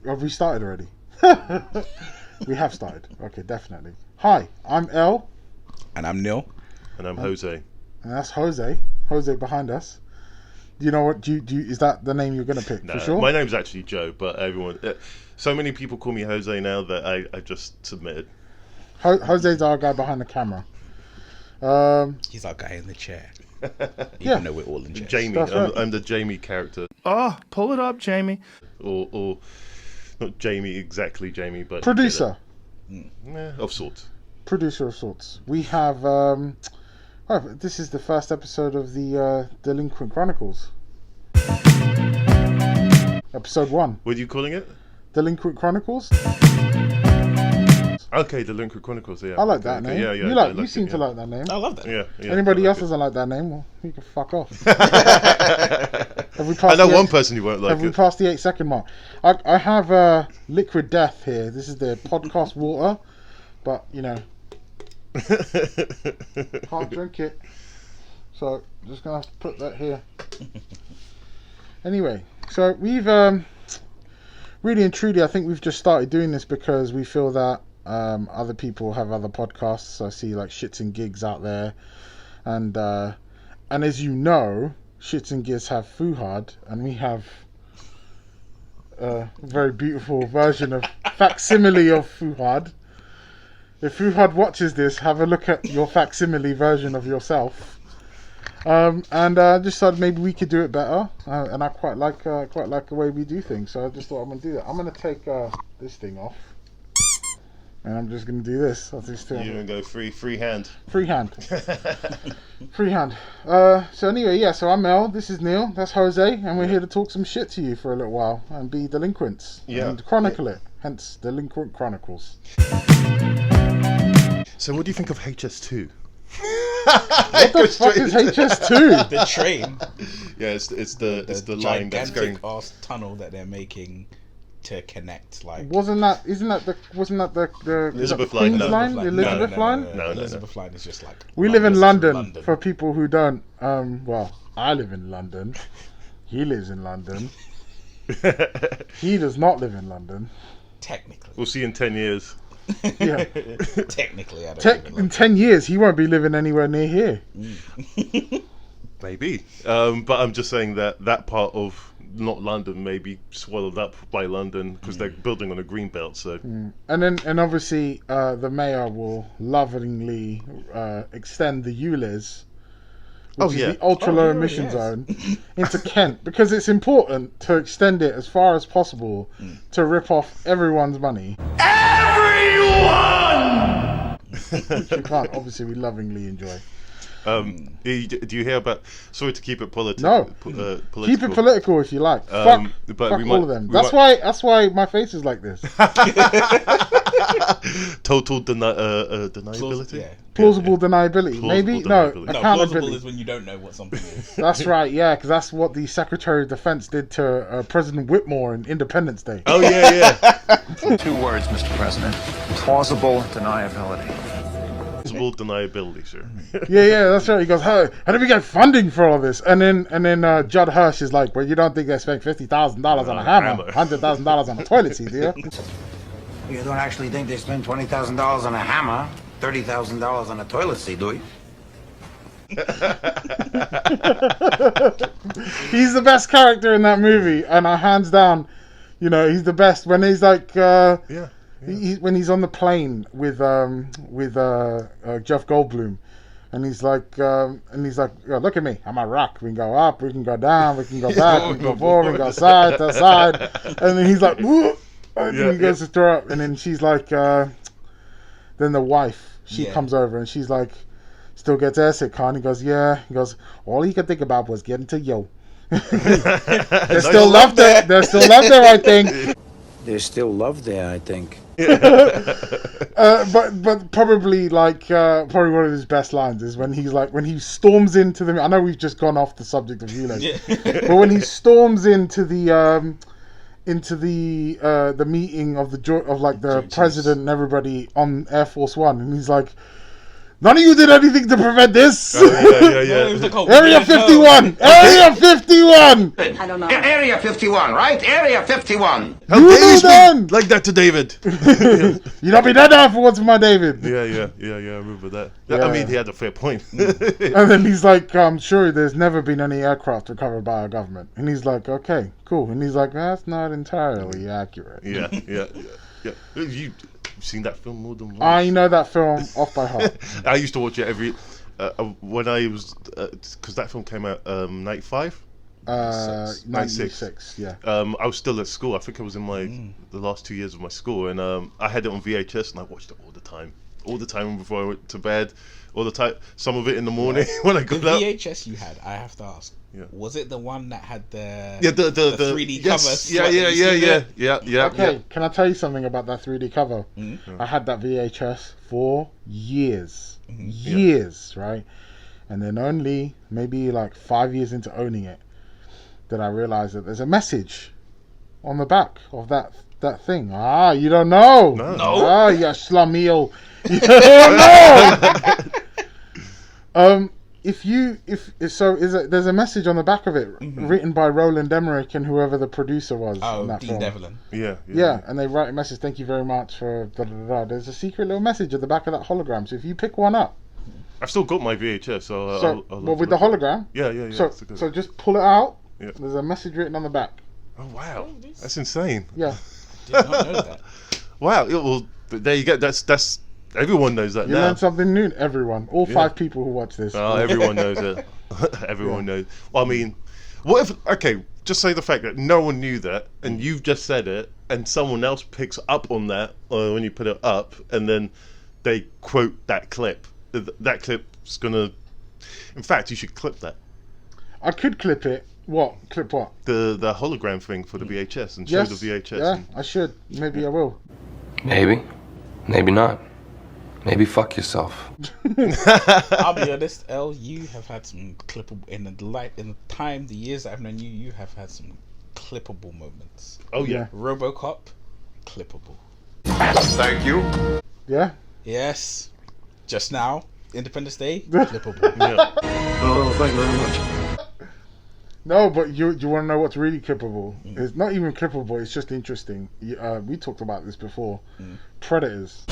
Have we started already? We have started. Okay, definitely. Hi, I'm El. And I'm Neil. And I'm Jose. And that's Jose. Jose behind us. Do you know what? Is that the name you're going to pick? No, for sure? my name's actually Joe, but everyone... so many people call me Jose now that I just submitted. Jose's our guy behind the camera. He's our guy in the chair. Yeah. Even though we're all in chairs. Jamie. Right. I'm the Jamie character. Oh, pull it up, Jamie. Or not Jamie, exactly Jamie, but... Producer. Of sorts. Producer of sorts. We have... this is the first episode of the Delinquent Chronicles. Episode 1. What are you calling it? Delinquent Chronicles? Okay, Delinquent Chronicles, yeah. I like that name. Yeah. You seem to like that name. I love that. Yeah. Anybody else doesn't like that name, well, you can fuck off. I know one person who won't like Have we it. passed the 8-second mark? I have liquid death here. This is the podcast water, but you know, can't drink it. So just gonna have to put that here. Anyway, so we've really and truly, I think we've just started doing this because we feel that other people have other podcasts. I see like Shits and Gigs out there, and as you know, Shits and Gigs have Fuhad, and we have a very beautiful version of facsimile of Fuhad. If Fuhad watches this, have a look at your facsimile version of yourself. And I just thought maybe we could do it better, and I quite like the way we do things. So I just thought I'm gonna do that. I'm gonna take this thing off, and I'm just gonna do this. You're gonna go free hand. Free hand. Free hand. So anyway, yeah. So I'm Mel. This is Neil. That's Jose, and we're here to talk some shit to you for a little while and be delinquents and chronicle it. Hence, Delinquent Chronicles. So, what do you think of HS2? What the fuck is HS2? The train. Yeah, it's the line that's going. Gigantic ass tunnel that they're making to connect. Like, Wasn't that the Elizabeth Queen's line? line? No. The Elizabeth line? No. Elizabeth line is just like. We live in London London. to London. For people who don't, well, I live in London. He lives in London. He does not live in London. Technically. We'll see in 10 years. Yeah. Technically, I don't live in In London. 10 years, he won't be living anywhere near here. Maybe. But I'm just saying that part of not London may be swallowed up by London because they're building on a green belt. So. And obviously, the mayor will lovingly extend the ULEZ, which is the ultra low emission zone, into Kent, because it's important to extend it as far as possible to rip off everyone's money. Everyone! Which we can't. Obviously, we lovingly enjoy. Do you hear about? Sorry to keep it political. No, political. keep it political if you like. But fuck we all of them. That's why my face is like this. Total deniability. Yeah. Plausible deniability. Plausible Maybe deniability. No, accountability. plausible is when you don't know what something is. That's right. Yeah, because that's what the Secretary of Defense did to President Whitmore on Independence Day. Oh yeah. 2 words, Mr. President. Plausible deniability. Plausible deniability, sir. Yeah, that's right. He goes, how did we get funding for all of this? And then Judd Hirsch is like, well, you don't think they spent $50,000 on a hammer, $100,000 on a toilet seat, do you? You don't actually think they spent $20,000 on a hammer, $30,000 on a toilet seat, do you? He's the best character in that movie, and hands down, he's the best. When he's like, when he's on the plane with Jeff Goldblum, and he's like, look at me, I'm a rock. We can go up, we can go down, we can go back, we can go forward, we can go side to side, and then he's like, whoop, and then he goes to throw up, and then she's like, then the wife, she comes over, and she's like, still gets airsick, huh? And he goes, yeah. He goes, all he could think about was getting to yo. There's still love there. There's still love there, I think. There's still love there, I think. But probably probably one of his best lines is when he storms into the. I know we've just gone off the subject of ULEZ, but when he storms into the meeting of the president and everybody on Air Force One, and he's like, None of you did anything to prevent this. Yeah. No, it was like, Area 51. Area 51. I don't know. Area 51, right? Area 51. How You dare knew you then. speak like that to David? You not be dead now for once, my David. Yeah. I remember that. Yeah. I mean, he had a fair point. And then he's like, I'm sure there's never been any aircraft recovered by our government. And he's like, okay, cool. And he's like, that's not entirely accurate. Yeah. You've seen that film more than once. I know that film off by heart. I used to watch it every when I was because that film came out 95. 96, yeah. I was still at school. I think I was in the last 2 years of my school, and I had it on VHS, and I watched it all the time before I went to bed, all the time. Some of it in the morning when I got The up. VHS you had, I have to ask. Yeah. Was it the one that had the the 3D yes, cover? yeah. Okay, can I tell you something about that 3D cover? I had that VHS for years. Years, right? And then only maybe like 5 years into owning it did I realize that there's a message on the back of that thing. Ah, you don't know? No. Ah, you schlemiel. You don't know? There's a message on the back of it written by Roland Emmerich and whoever the producer was in that Dean film. Devlin. Yeah, and they write a message, thank you very much for da-da-da-da. There's a secret little message at the back of that hologram, so if you pick one up. I've still got my VHS, so I'll with the hologram? Yeah. So just pull it out. Yeah. There's a message written on the back. Oh wow, that's insane. Yeah. Did not know that. Wow. Well, there you go. That's everyone knows that You now. learn something new, everyone. All 5 people who watch this. Oh, everyone knows it. Everyone knows. Well, I mean, what if? Okay, just say the fact that no one knew that, and you've just said it, and someone else picks up on that when you put it up, and then they quote that clip. That clip's gonna. In fact, you should clip that. I could clip it. What? Clip what? The hologram thing for the VHS and show Yes. the VHS. Yeah, I should. Maybe I will. Maybe. Maybe not. Maybe fuck yourself. I'll be honest, El, you have had some clippable the years that I've known you. You have had some clippable moments. Oh yeah. RoboCop, clippable. Thank you. Yeah? Yes. Just now, Independence Day, clippable. Yeah. Oh, thank you very much. No, but you want to know what's really clippable? It's not even clippable, it's just interesting. We talked about this before. Predators.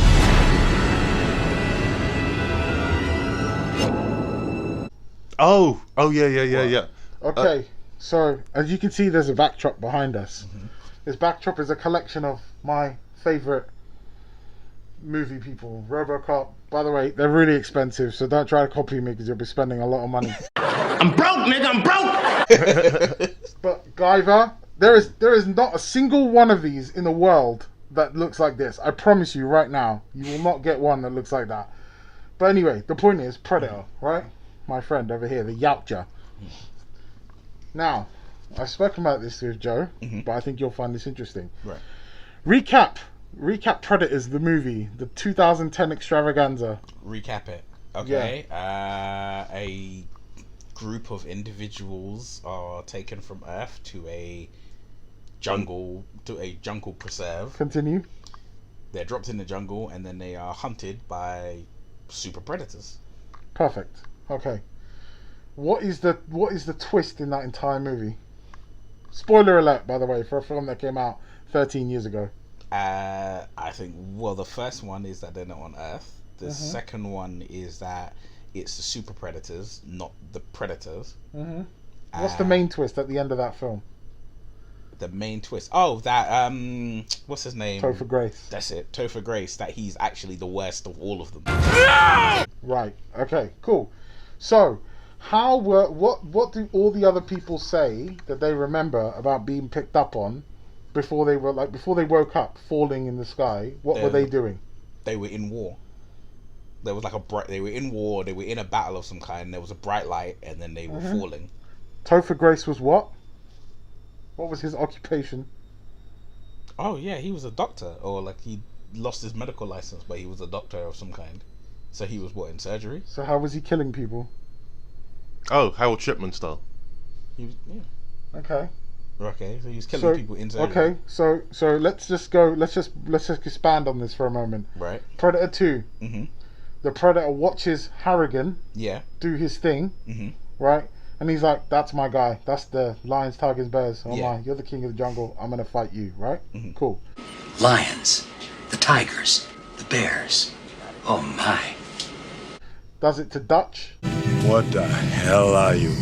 Oh yeah. Okay, so as you can see, there's a backdrop behind us. This backdrop is a collection of my favorite movie people. RoboCop. By the way, they're really expensive, so don't try to copy me because you'll be spending a lot of money. I'm broke, nigga, I'm broke! But Guyver, there is not a single one of these in the world that looks like this. I promise you right now, you will not get one that looks like that. But anyway, the point is Predator, right? My friend over here, the Yautja. Now, I've spoken about this with Joe, but I think you'll find this interesting. Right. Recap Predators, the movie, the 2010 extravaganza. Recap it. Okay. A group of individuals are taken from Earth to a jungle preserve. Continue. They're dropped in the jungle and then they are hunted by super predators. Perfect. Okay. What is the twist in that entire movie? Spoiler alert, by the way, for a film that came out 13 years ago. I think, well, the first one is that they're not on Earth. The second one is that it's the super predators, not the predators. What's the main twist at the end of that film? The main twist. Oh, that what's his name? Topher Grace. That's it, Topher Grace. That he's actually the worst of all of them. Right. Okay. Cool. So, what do all the other people say that they remember about being picked up on before they woke up, falling in the sky? What were they doing? They were in war. There was they were in war. They were in a battle of some kind. There was a bright light, and then they were falling. Topher Grace was what? What was his occupation? Oh yeah, he was a doctor, or like he lost his medical license, but he was a doctor of some kind. So he was in surgery? So how was he killing people? Oh, Harold Shipman style. He was, yeah. Okay. Okay, so he was killing people in surgery. Okay, so let's just expand on this for a moment. Right. Predator 2. The predator watches Harrigan Yeah. do his thing, Mm-hmm. right? And he's like, "That's my guy. That's the lions, tigers, bears. Oh Yeah. my, you're the king of the jungle. I'm gonna fight you, right? Mm-hmm. Cool." Lions, the tigers, the bears. Oh my. Does it to Dutch. What the hell are you?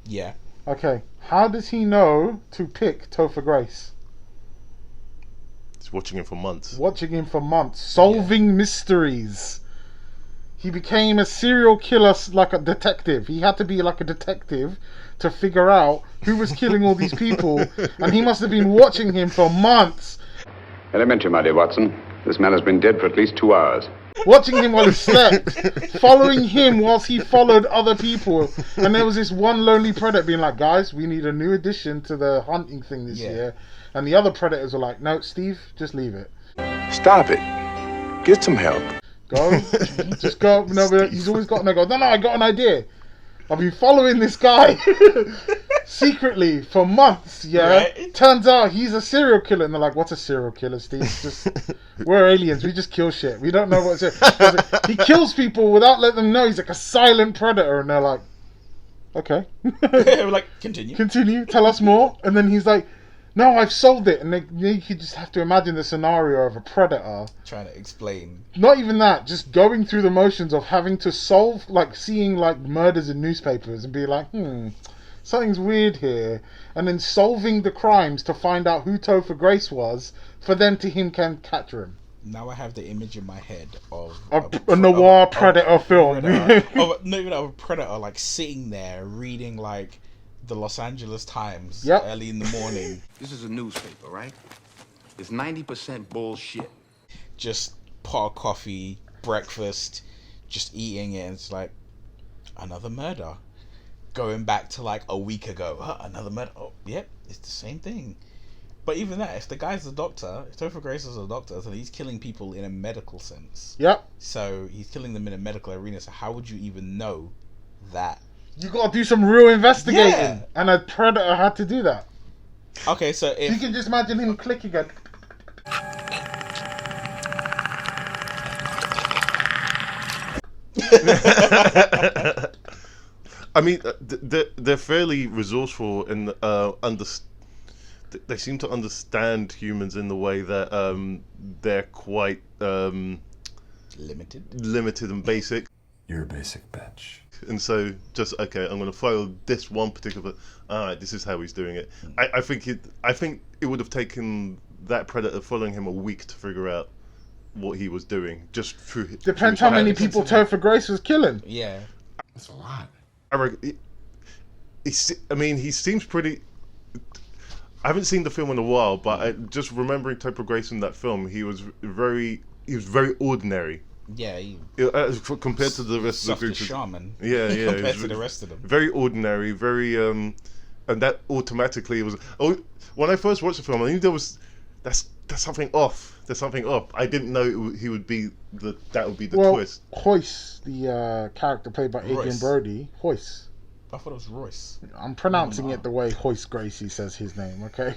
Yeah. Okay, how does he know to pick Topher Grace? He's watching him for months. Watching him for months, solving mysteries. He became a serial killer like a detective. He had to be like a detective to figure out who was killing all these people, and he must have been watching him for months. Elementary, my dear Watson. This man has been dead for at least 2 hours. Watching him while he slept, following him whilst he followed other people. And there was this one lonely predator being like, "Guys, we need a new addition to the hunting thing this year." And the other predators were like, "No, Steve, just leave it. Stop it. Get some help. Go, just go." No, but he's always got, and I go, "No, I got an idea. I've been following this guy secretly for months, yeah? Right. Turns out he's a serial killer." And they're like, "What's a serial killer, Steve? Just we're aliens. We just kill shit. We don't know what's it." He kills people without letting them know. He's like a silent predator. And they're like, "Okay." We're like, continue. Continue. Tell us more. And then he's like, "No, I've solved it." And you just have to imagine the scenario of a predator. Trying to explain. Not even that, just going through the motions of having to solve, like seeing like murders in newspapers and be like, something's weird here. And then solving the crimes to find out who Topher Grace was, for then to him can capture him. Now I have the image in my head of A noir predator film. Not even of a predator like sitting there reading like the Los Angeles Times early in the morning. This is a newspaper, right? It's 90% bullshit. Just pot of coffee, breakfast, just eating it, and it's like another murder. Going back to like a week ago, another murder. Oh, yep, it's the same thing. But even that, if the guy's a doctor, if Topher Grace is a doctor, then he's killing people in a medical sense. Yep. So he's killing them in a medical arena. So how would you even know that? You gotta do some real investigating. Yeah. And a predator had to do that. Okay, so if You can just imagine him clicking it. I mean, they're fairly resourceful and they seem to understand humans in the way that they're quite limited and basic. You're a basic bitch. And so, just okay, I'm going to follow this one particular. This is how he's doing it. I think it would have taken that predator following him a week to figure out what he was doing, just through. Depends how many people Topher Grace was killing. Yeah, That's a lot. I mean, he seems pretty. I haven't seen the film in a while, but just remembering Topher Grace in that film, he was very ordinary. yeah, he Compared to the rest of the group. shaman. Yeah, compared to the rest of them. Very ordinary, very and that automatically was. Oh, when I first watched the film, I knew that's something off. There's something off. I didn't know he would be that would be the twist. Hoyce, the character played by Adrian Royce. Brody, Hoyce. I thought it was Royce. I'm pronouncing it the way Hoyce Gracie says his name, okay?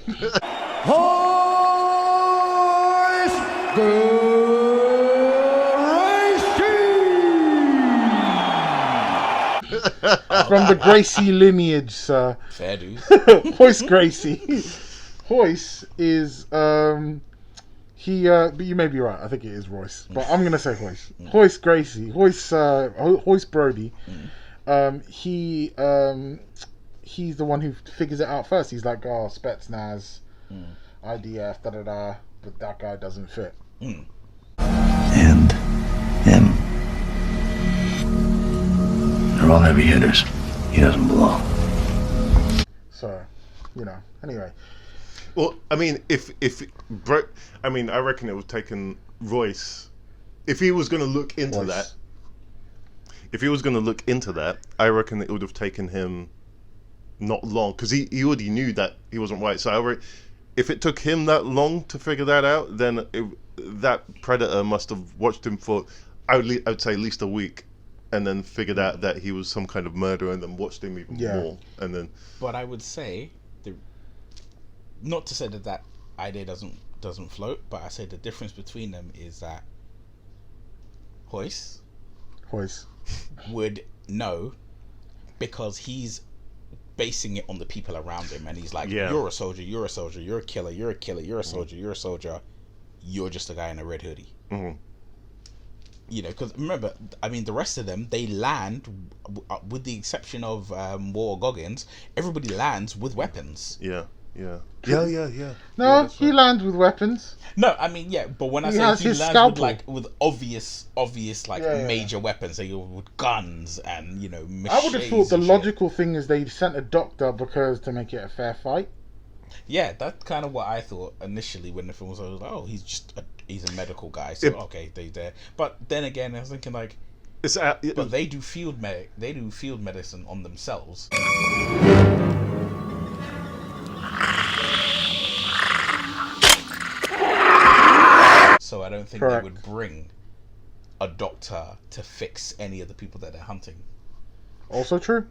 From the Gracie lineage, sir. Fair dues. Hoyce Gracie. Hoyce is but you may be right. I think it is Royce, but I'm gonna say Hoyce. Hoyce Gracie. Hoyce Brody. He's the one who figures it out first. He's like, "Oh, Spetsnaz, IDF, da-da-da," but that guy doesn't fit. And him. They're all heavy hitters. He doesn't belong. So, anyway. Well, I mean, I reckon it would have taken Royce if he was going to look into Royce. that. If he was going to look into that, I reckon it would have taken him not long, because he already knew that he wasn't white. So if it took him that long to figure that out, then that predator must have watched him for, I would say, at least a week, and then figured out that he was some kind of murderer, and then watched him even more, and then. But I would say, not to say that idea doesn't float, but I say the difference between them is that Hoyce voice. would know, because he's basing it on the people around him, and he's like, you're a soldier, you're a soldier, you're a killer, you're a killer, you're a soldier, you're a soldier, you're just a guy in a red hoodie. You know, because remember, I mean, the rest of them, they land, with the exception of War Goggins, everybody lands with weapons. Yeah. No, he lands with weapons. No, I mean, yeah, but when I say he lands with obvious major weapons, so with guns and, you know, machetes. I would have thought the logical thing is they sent a doctor to make it a fair fight. Yeah, that's kind of what I thought initially when the film was. I was like, oh, he's a medical guy, so okay, they there. But then again, I was thinking like, but they do field medicine on themselves. So I don't think they would bring a doctor to fix any of the people that they're hunting. Also true.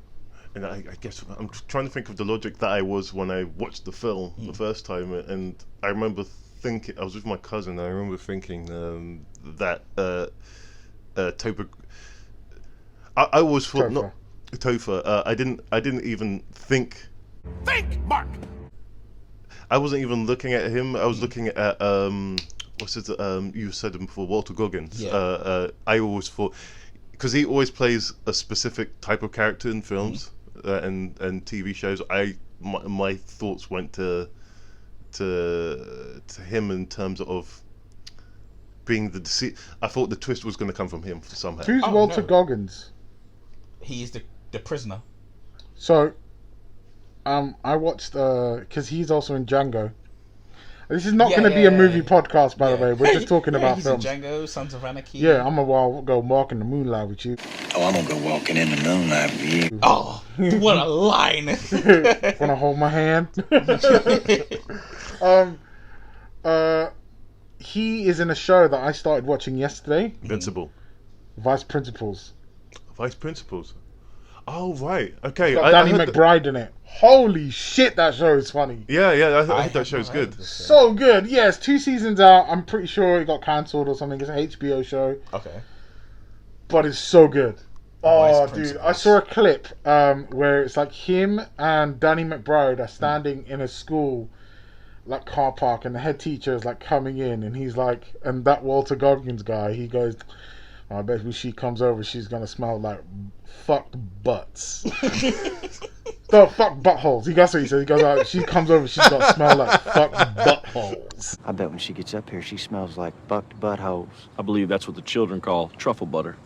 And I guess I'm trying to think of the logic that I was when I watched the film the first time, and I remember thinking, I was with my cousin, and I remember thinking that Topher. I always thought Topher. Not Topher. I didn't even think. Think, Mark. I wasn't even looking at him. I was looking at what's it? You said him before, Walter Goggins. Yeah. I always thought, because he always plays a specific type of character in films and TV shows. My thoughts went to him in terms of being the deceit. I thought the twist was going to come from him somehow. Who's Walter Goggins? He's the prisoner. So, I watched because he's also in Django. This is not going to be a movie podcast, by the way. We're just talking about he's films. In Django, Sons of Anarchy. Yeah, I'm gonna go walk in the moonlight with you. Oh, I'm gonna go walking in the moonlight with you. Oh, what a line! Wanna hold my hand? He is in a show that I started watching yesterday. Invincible. Vice Principals. Vice Principals. Oh right, okay. It's got Danny McBride in it. Holy shit, that show is funny. Yeah, I heard that show's good. So good. Yes, 2 seasons out. I'm pretty sure it got cancelled or something. It's an HBO show. Okay. But it's so good. Oh, dude. I saw a clip where it's like him and Danny McBride are standing in a school like car park, and the head teacher is like coming in, and he's like, and that Walter Goggins guy, he goes, I bet when she comes over, she's gonna smell like fucked butts. No, fuck buttholes. That's what he says. He goes, she comes over, she's gonna smell like fucked buttholes. I bet when she gets up here, she smells like fucked buttholes. I believe that's what the children call truffle butter.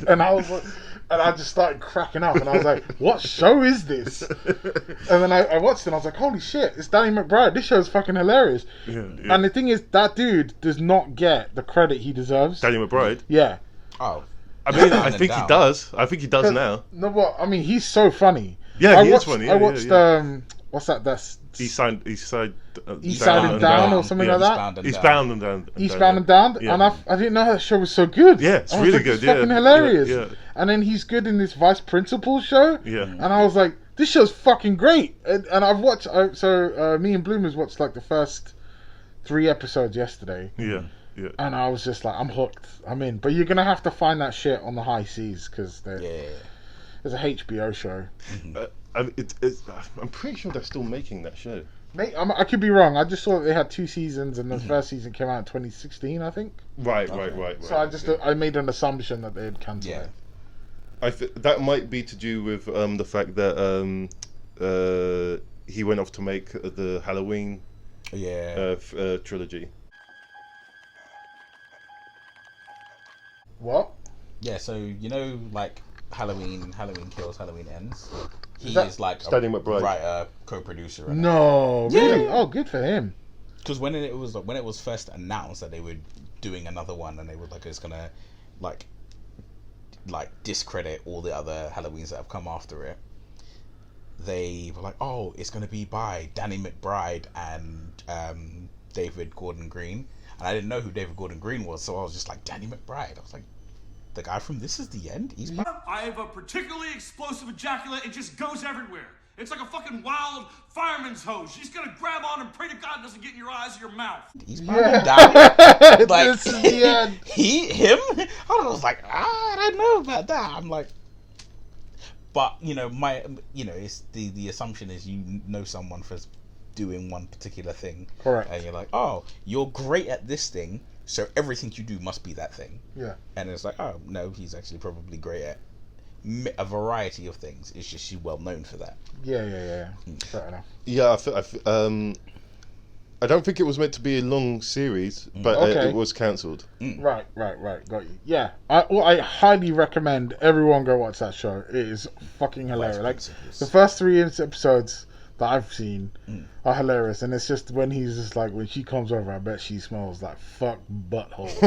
And I just started cracking up, and I was like, what show is this? And then I watched it, and I was like, holy shit, it's Danny McBride. This show's fucking hilarious. Yeah. And the thing is, that dude does not get the credit he deserves. Danny McBride? Yeah. Oh. I mean, I think he does. I think he does now. No, but I mean, he's so funny. Yeah, he is funny. I watched, what's that? That's Eastbound and Down or something like that. Eastbound and Down. Eastbound and Down. Yeah. And I didn't know that show was so good. Yeah, it's really good. It's fucking hilarious. Yeah. And then he's good in this Vice Principals show. Yeah. And I was like, this show's fucking great. And I've watched, me and Bloomers watched like the first 3 episodes yesterday. Yeah. And I was just like, I'm hooked. I'm in. But you're going to have to find that shit on the high seas, because there's a HBO show. I'm pretty sure they're still making that show. Mate, I could be wrong. I just saw that they had 2 seasons, and the first season came out in 2016, I think. Right. So I made an assumption that they had cancelled it. That might be to do with the fact that he went off to make the Halloween trilogy. What? Yeah, so you know, like Halloween Kills, Halloween Ends. He is like Danny McBride, writer, co-producer. No, really? Oh, good for him. Because when it was first announced that they were doing another one, and they were like, it's gonna like discredit all the other Halloweens that have come after it. They were like, oh, it's gonna be by Danny McBride and David Gordon Green. And I didn't know who David Gordon Green was, so I was just like, Danny McBride. I was like, the guy from This Is the End? He's back. I have a particularly explosive ejaculate. It just goes everywhere. It's like a fucking wild fireman's hose. She's gonna grab on and pray to God it doesn't get in your eyes or your mouth. He's probably down. Like, this is the end. Him? I was like, I don't know about that. I'm like, but it's the assumption is you know someone for doing one particular thing. Correct. And you're like, oh, you're great at this thing, so everything you do must be that thing. Yeah. And it's like, oh no, he's actually probably great at a variety of things. It's just she's well known for that. Yeah. Fair enough. Yeah, I don't think it was meant to be a long series, but it was cancelled. Right. Got you. Yeah, I highly recommend everyone go watch that show. It is fucking hilarious. Like the first 3 episodes that I've seen are hilarious, and it's just when he's just like, when she comes over, I bet she smells like fuck buttholes.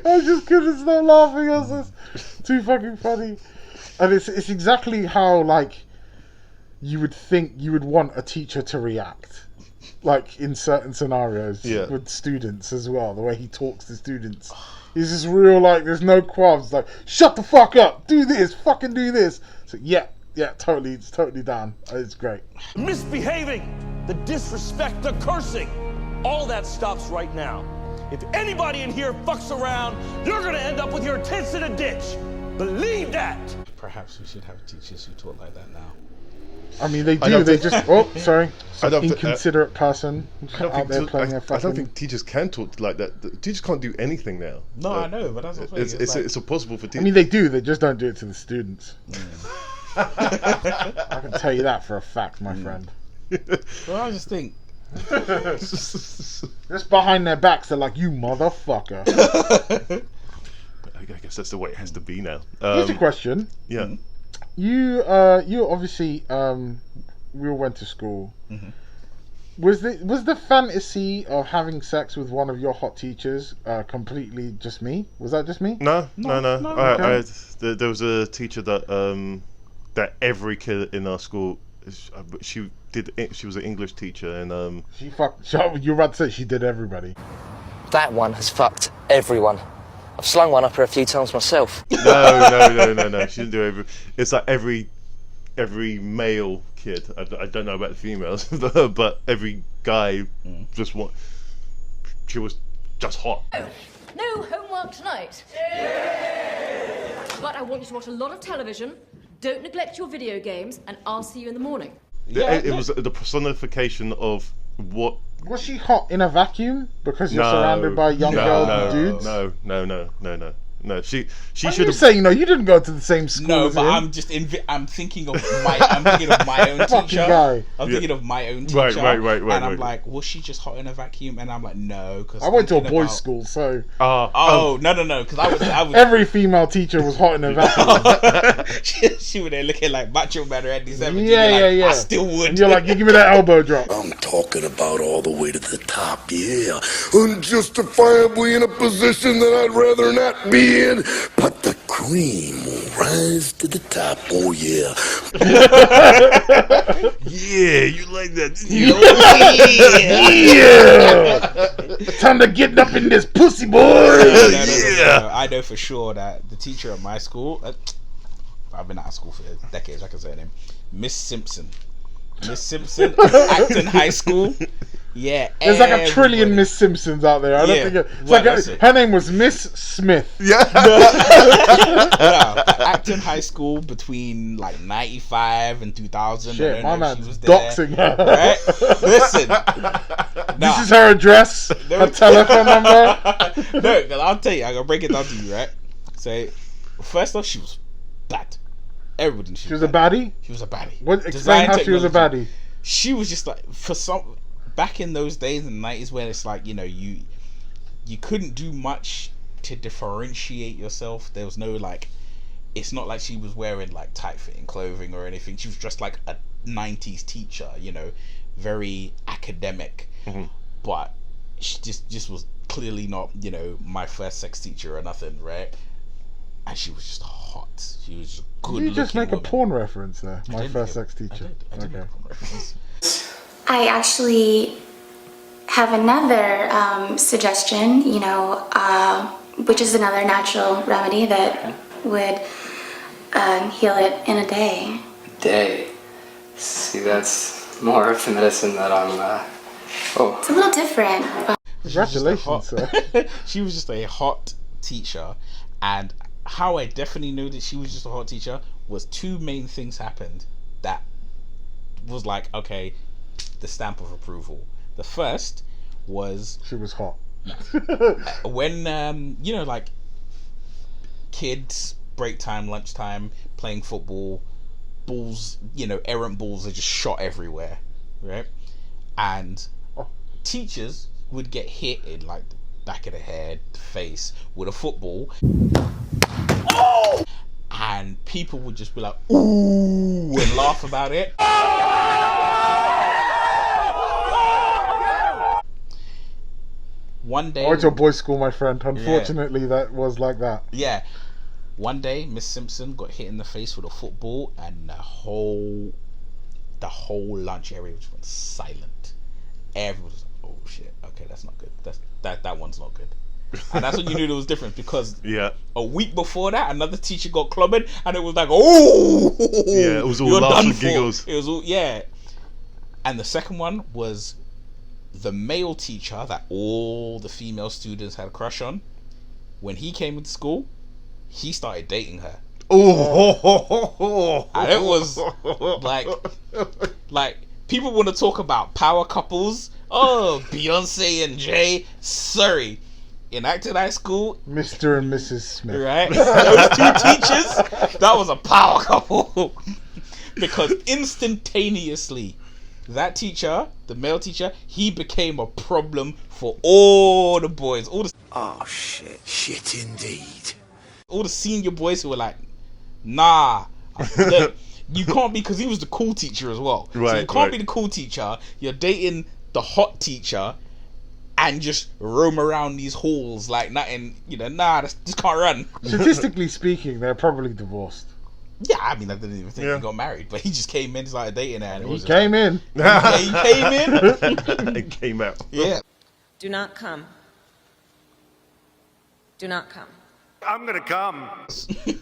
I just couldn't stop laughing. It was just too fucking funny, and it's exactly how like you would think you would want a teacher to react. Like in certain scenarios with students as well, the way he talks to students, he's just real like there's no qualms. Like shut the fuck up, do this, fucking do this. So yeah, totally, it's totally down. It's great. Misbehaving, the disrespect, the cursing, all that stops right now. If anybody in here fucks around, you're gonna end up with your tits in a ditch. Believe that. Perhaps we should have teachers who talk like that now. I mean, they do. They just. Oh, sorry. Some inconsiderate person out there playing their fucking. I don't think teachers can talk like that. Teachers can't do anything now. No, I know, but that's the thing. It's impossible for teachers. I mean, they do. They just don't do it to the students. I can tell you that for a fact, my friend. Well, I just think. Just behind their backs, they're like, "You motherfucker." I guess that's the way it has to be now. Here's a question. Yeah. You obviously we all went to school. Mm-hmm. Was the fantasy of having sex with one of your hot teachers completely just me? Was that just me? No. Okay. There was a teacher that every kid in our school, she was an English teacher, and you're about to say she did everybody. That one has fucked everyone. I've slung one up her a few times myself. No. She didn't do every. It's like every male kid. I don't know about the females, but every guy just want. She was just hot. No homework tonight. But I want you to watch a lot of television. Don't neglect your video games, and I'll see you in the morning. It was the personification of what. Was she hot in a vacuum because you're surrounded by young girls and dudes? No. She should. Are you saying no? You didn't go to the same school. No, as but him. I'm thinking of my own teacher. Guy. I'm thinking of my own teacher. Right. And I'm like, was she just hot in a vacuum? And I'm like, no, because I went to a boys' school, so. No, because I was. Every female teacher was hot in a vacuum. she was there looking like Macho Man or Andy 70. Yeah. I still would. And you're like, you give me that elbow drop. I'm talking about all the way to the top, yeah. Unjustifiably in a position that I'd rather not be in, but the cream will rise to the top, oh yeah. Yeah, you like that, didn't you? Yeah. Time to get up in this pussy, boy. No. I know for sure that the teacher at my school, I've been out of school for decades, I can say her name, Miss Simpson, Acton High School. Yeah, there's like a trillion Miss Simpsons out there. I don't think her name was Miss Smith. Yeah. Acton High School between like 95 and 2000. Shit, my man's doxing her. Right? Listen, this is her address, her telephone number. No, because I'll tell you, I'm gonna break it down to you, right? So, first off, she was bad. Everybody knew she was a baddie. She was a baddie. What? Explain how she was a baddie. She was just like, for some. Back in those days in the 90s when it's like, you couldn't do much to differentiate yourself. There was no like, it's not like she was wearing like tight fitting clothing or anything. She was just like a 90s teacher, very academic. Mm-hmm. But she just was clearly not, my first sex teacher or nothing, right? And she was just hot. She was just good. Did you just make a porn reference there? My first sex teacher. I did make a porn reference. I actually have another suggestion, which is another natural remedy that would heal it in a day. day. See, that's more of the medicine that I'm, It's a little different, but... Congratulations, sir. She was just a hot teacher, and how I definitely knew that she was just a hot teacher was two main things happened that was like, okay, the stamp of approval. The first was she was hot. When you know, like kids break time, lunchtime, playing football, balls, you know, errant balls are just shot everywhere, right? And teachers would get hit in like the back of the head, the face with a football. Oh! And people would just be like, ooh, and laugh about it. One day, I went to a boys' school, my friend. Unfortunately, that was like that. Yeah. One day, Miss Simpson got hit in the face with a football, and the whole lunch area just went silent. Everyone was like, "Oh shit! Okay, that's not good. That one's not good." And that's when you knew there was difference, because a week before that, another teacher got clobbered, and it was like, "Oh, yeah, it was all laughs and giggles." It was all And the second one was the male teacher that all the female students had a crush on. When he came into school, he started dating her. Oh, and it was like people want to talk about power couples. Oh, Beyonce and Jay. Sorry, in Acton High School, Mr. and Mrs. Smith. Right, those two teachers, that was a power couple. Because instantaneously, that teacher, the male teacher, he became a problem for all the boys. Oh shit. Shit indeed. All the senior boys who were like, nah, look, you can't be, because he was the cool teacher as well. Right, so you can't be the cool teacher, you're dating the hot teacher, and just roam around these halls like nothing, you know, just can't run. Statistically speaking, they're probably divorced. Yeah, I mean, I didn't even think he got married, but he just came in, started dating her, and it was He came in. He came in and came out. Yeah. Do not come. Do not come. I'm gonna come. He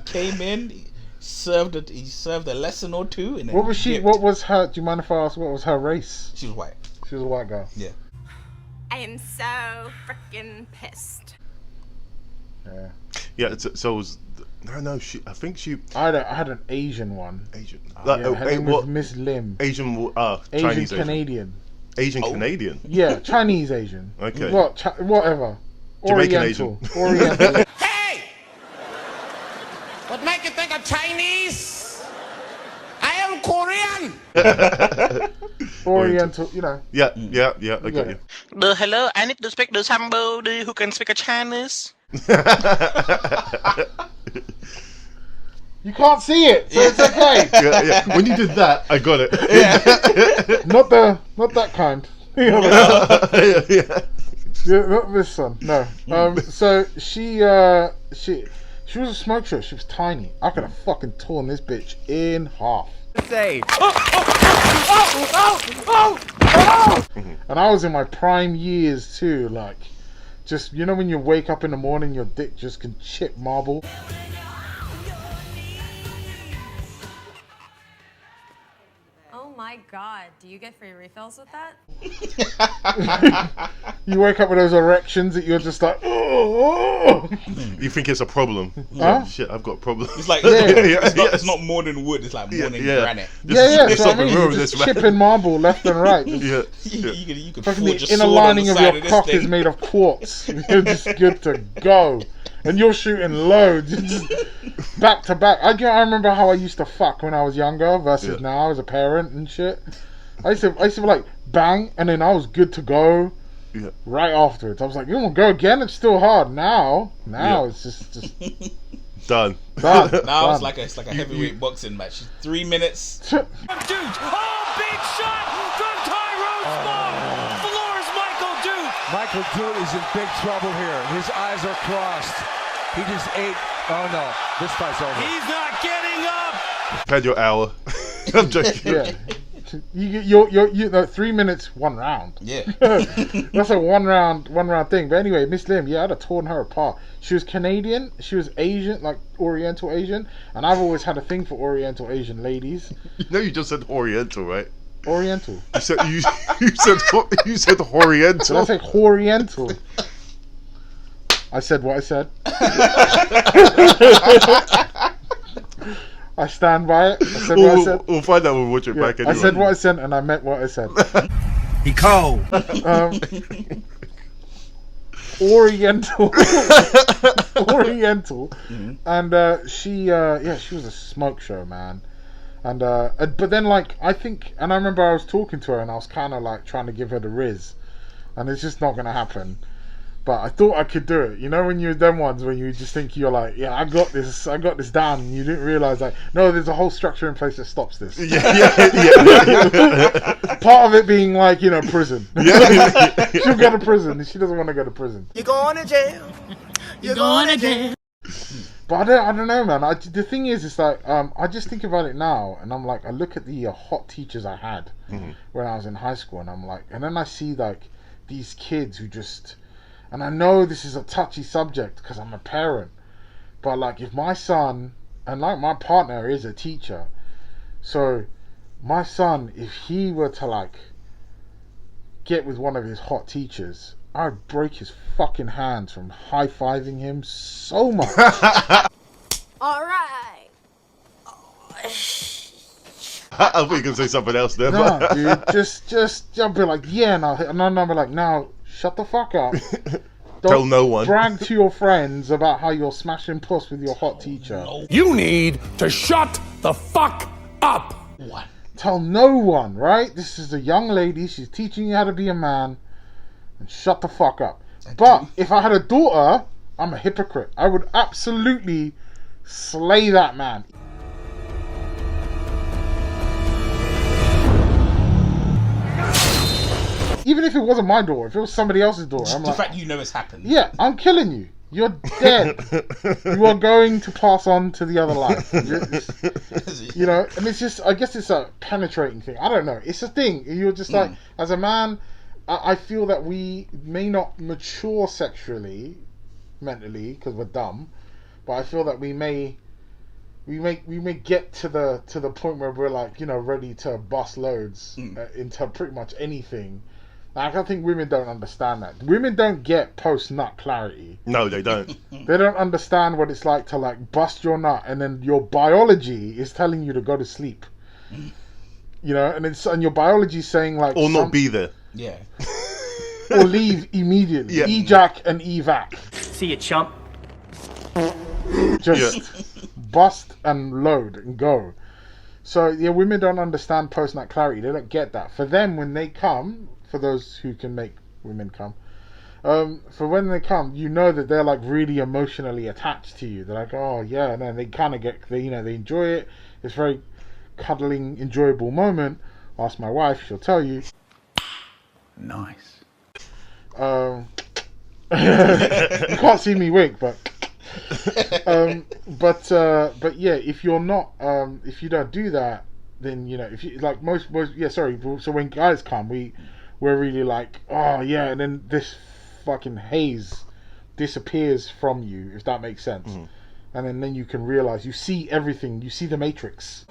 came in, he served a lesson or two, and then What was she? dipped. What was her? Do you mind if I ask? What was her race? She was white. She was a white girl. Yeah. I am so freaking pissed. Yeah. Yeah. So it was. No. I think she. I had an Asian one. Asian. Her name was Miss Lim. Asian. Chinese Asian Canadian. Asian Canadian. Yeah, Chinese Asian. Okay. Whatever. Jamaican Oriental. Asian. Oriental. Hey! What make you think I'm Chinese? I am Korean! Oriental, you know. Yeah, I got you. Hello, I need to speak to somebody who can speak a Chinese. You can't see it, so it's okay. Yeah. When you did that, I got it. Yeah. Not that kind. Yeah, not this one. No. So she was a smoke show. She was tiny. I could have fucking torn this bitch in half. Say. And I was in my prime years too. Like, just, you know when you wake up in the morning, your dick just can chip marble. Oh my god, do you get free refills with that? You wake up with those erections that you're just like, oh. You think it's a problem? Huh? Shit, I've got a problem. It's like it's not more than wood. It's like more than granite. So I mean, you're just chipping marble left and right. You could Fucking forge the a inner sword lining on of the your side of cock this is thing. made of quartz. You're just good to go. And you're shooting loads. Back to back. I remember how I used to fuck when I was younger versus now as a parent and shit. I used to be like, bang, and then I was good to go right afterwards. I was like, you want to go again? It's still hard. Now it's just done. Now it's like a heavyweight boxing match. 3 minutes. Dude, big shot from Tyrone Spong. Floors Michael Duke. Michael Duke is in big trouble here. His eyes are crossed. He just ate. Oh no, this fight's over. He's not getting up. Had your hour. I'm joking. Yeah. You 3 minutes, 1 round. Yeah. That's a one round thing. But anyway, Miss Lim, yeah, I'd have torn her apart. She was Canadian, she was Asian, like Oriental Asian, and I've always had a thing for Oriental Asian ladies. No, you just said Oriental, right? Oriental. You said Oriental. Did I say Oriental? I said what I said. I stand by it. I said what I said. We'll find out when we watch it back anyway. I said what I said, and I meant what I said. He cold. Oriental. Oriental. And she was a smoke show, man. And but then, like, I think, and I remember I was talking to her, and I was kind of like trying to give her the riz, and it's just not gonna happen. But I thought I could do it. You know, when you're them ones when you just think you're like, yeah, I got this down, and you didn't realize, like, no, there's a whole structure in place that stops this. Yeah. Part of it being like, you know, prison. She'll go to prison. She doesn't want to go to prison. You're going to jail. You're going to jail. But I don't know, man. The thing is, it's like, I just think about it now, and I'm like, I look at the hot teachers I had when I was in high school, and I'm like, and then I see like these kids who just, and I know this is a touchy subject because I'm a parent, but like if my son, and like my partner is a teacher, so my son, if he were to like get with one of his hot teachers, I'd break his fucking hands from high-fiving him so much. All right. I thought you were going to say something else there. No, dude, just I'll be like, yeah, and I'll be like, now, shut the fuck up. Don't tell no one. Brag to your friends about how you're smashing puss with your hot teacher. You need to shut the fuck up. What? Tell no one, right? This is a young lady. She's teaching you how to be a man. And shut the fuck up. But if I had a daughter, I'm a hypocrite. I would absolutely slay that man. Even if it wasn't my daughter, if it was somebody else's daughter, I'm the like, fact you know it's happened. Yeah, I'm killing you. You're dead. You are going to pass on to the other life. You know, and it's just, I guess it's a penetrating thing. I don't know. It's a thing. You're just like, as a man, I feel that we may not mature sexually, mentally, because we're dumb, but I feel that we may get to the point where we're like, you know, ready to bust loads into pretty much anything. Like, I think women don't understand that. Women don't get post-nut clarity. No, they don't. They don't understand what it's like to like bust your nut and then your biology is telling you to go to sleep. You know, and your biology is saying like, or not be there. Yeah. Or leave immediately. Yeah. Ejac and evac. See you, chump. Just bust and load and go. So yeah, women don't understand post-nut clarity. They don't get that. For them, when they come, for those who can make women come, for when they come, you know that they're like really emotionally attached to you. They're like, oh yeah, and then they kind of get, they enjoy it. It's a very cuddling, enjoyable moment. Ask my wife, she'll tell you. Nice. You can't see me wink, but yeah, if you're not, if you don't do that, then you know, if you like most yeah, sorry. So when guys come, we're really like, oh yeah, and then this fucking haze disappears from you, if that makes sense, and then you can realize, you see everything, you see the Matrix.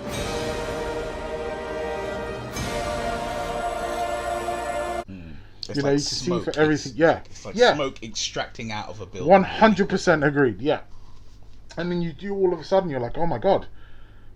It's you know, like you can see for everything. It's like smoke extracting out of a building. 100% agreed. Yeah, and then you do, all of a sudden you're like, oh my god,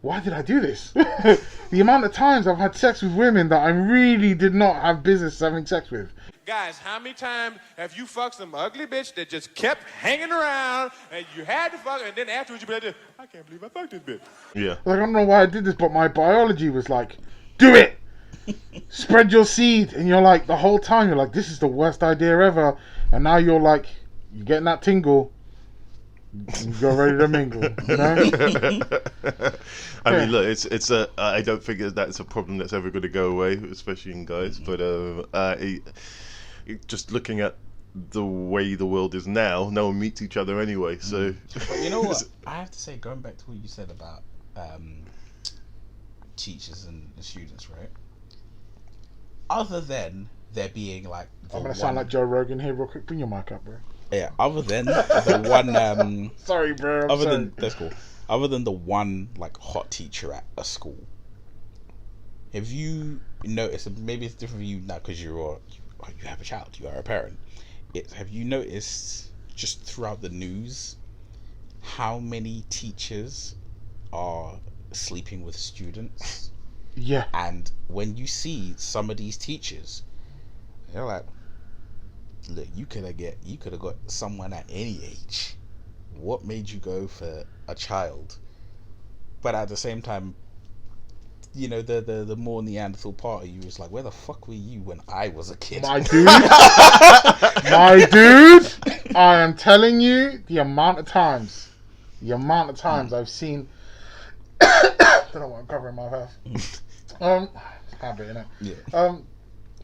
why did I do this? The amount of times I've had sex with women that I really did not have business having sex with. Guys, how many times have you fucked some ugly bitch that just kept hanging around and you had to fuck, and then afterwards you be like, I can't believe I fucked this bitch. Yeah. Like, I don't know why I did this, but my biology was like, do it! Spread your seed. And you're like, the whole time you're like, this is the worst idea ever. And now you're like, you're getting that tingle. You're ready to mingle, you know? I mean, look, it's a. I don't think that's a problem that's ever going to go away, especially in guys. But just looking at the way the world is now, no one meets each other anyway. So, but you know what? I have to say, going back to what you said about teachers and students, right? other than there being like, I'm gonna sound like Joe Rogan here, real quick. Bring your mic up, bro. Yeah, other than the one. Sorry, bro. That's cool. Other than the one like hot teacher at a school, have you noticed? Maybe it's different for you now because you have a child, you are a parent. Have you noticed just throughout the news how many teachers are sleeping with students? Yeah. And when you see some of these teachers, they're like, look, you could have got someone at any age. What made you go for a child? But at the same time, you know, the more Neanderthal part of you is like, where the fuck were you when I was a kid? My dude, I am telling you, the amount of times I've seen. Don't know what I'm covering my mouth. Habit, innit? Yeah.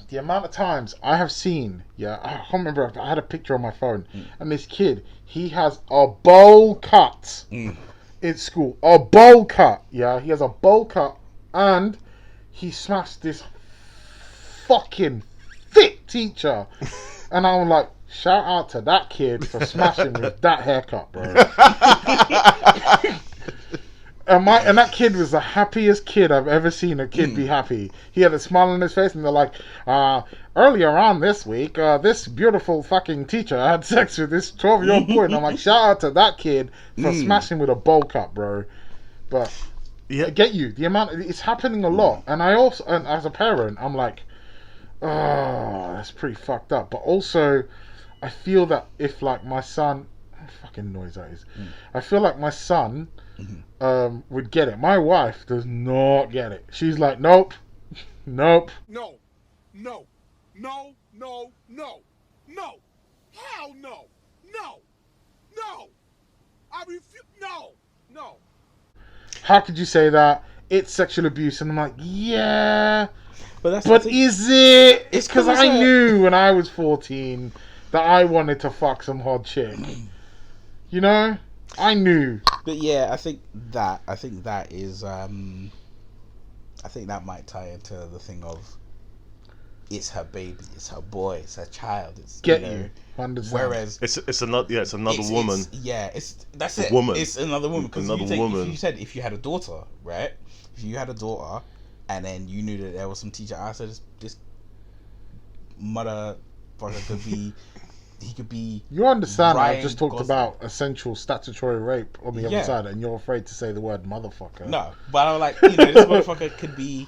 The amount of times I have seen, I can't remember. I had a picture on my phone, and this kid, he has a bowl cut in school. A bowl cut, he has a bowl cut, and he smashed this fucking thick teacher, and I'm like, shout out to that kid for smashing with that haircut, bro. And that kid was the happiest kid I've ever seen a kid be happy. He had a smile on his face, and they're like, earlier on this week, this beautiful fucking teacher had sex with this 12-year-old boy. And I'm like, shout out to that kid for smashing with a bowl cut, bro. But I get you. The amount, it's happening a lot. And I also, and as a parent, I'm like, oh, that's pretty fucked up. But also, I feel that if like my son, fucking noise that is. I feel like my son would get it. My wife does not get it. She's like, nope. No. Hell no. I refuse. No. How could you say that? It's sexual abuse. And I'm like, yeah. But is it? It's because I knew when I was 14 that I wanted to fuck some hot chick. You know? I knew. But yeah, I think that is I think that might tie into the thing of it's her baby, it's her boy, it's her child. It's you. Whereas it's another woman. That's it. Woman. It's another woman. Because woman. If you said if you had a daughter, right? If you had a daughter, and then you knew that there was some teacher outside, this motherfucker could be. He could be. You understand? Ryan I just talked Gosling. about essential statutory rape on the other side, and you're afraid to say the word motherfucker. No, but I'm like, this motherfucker could be,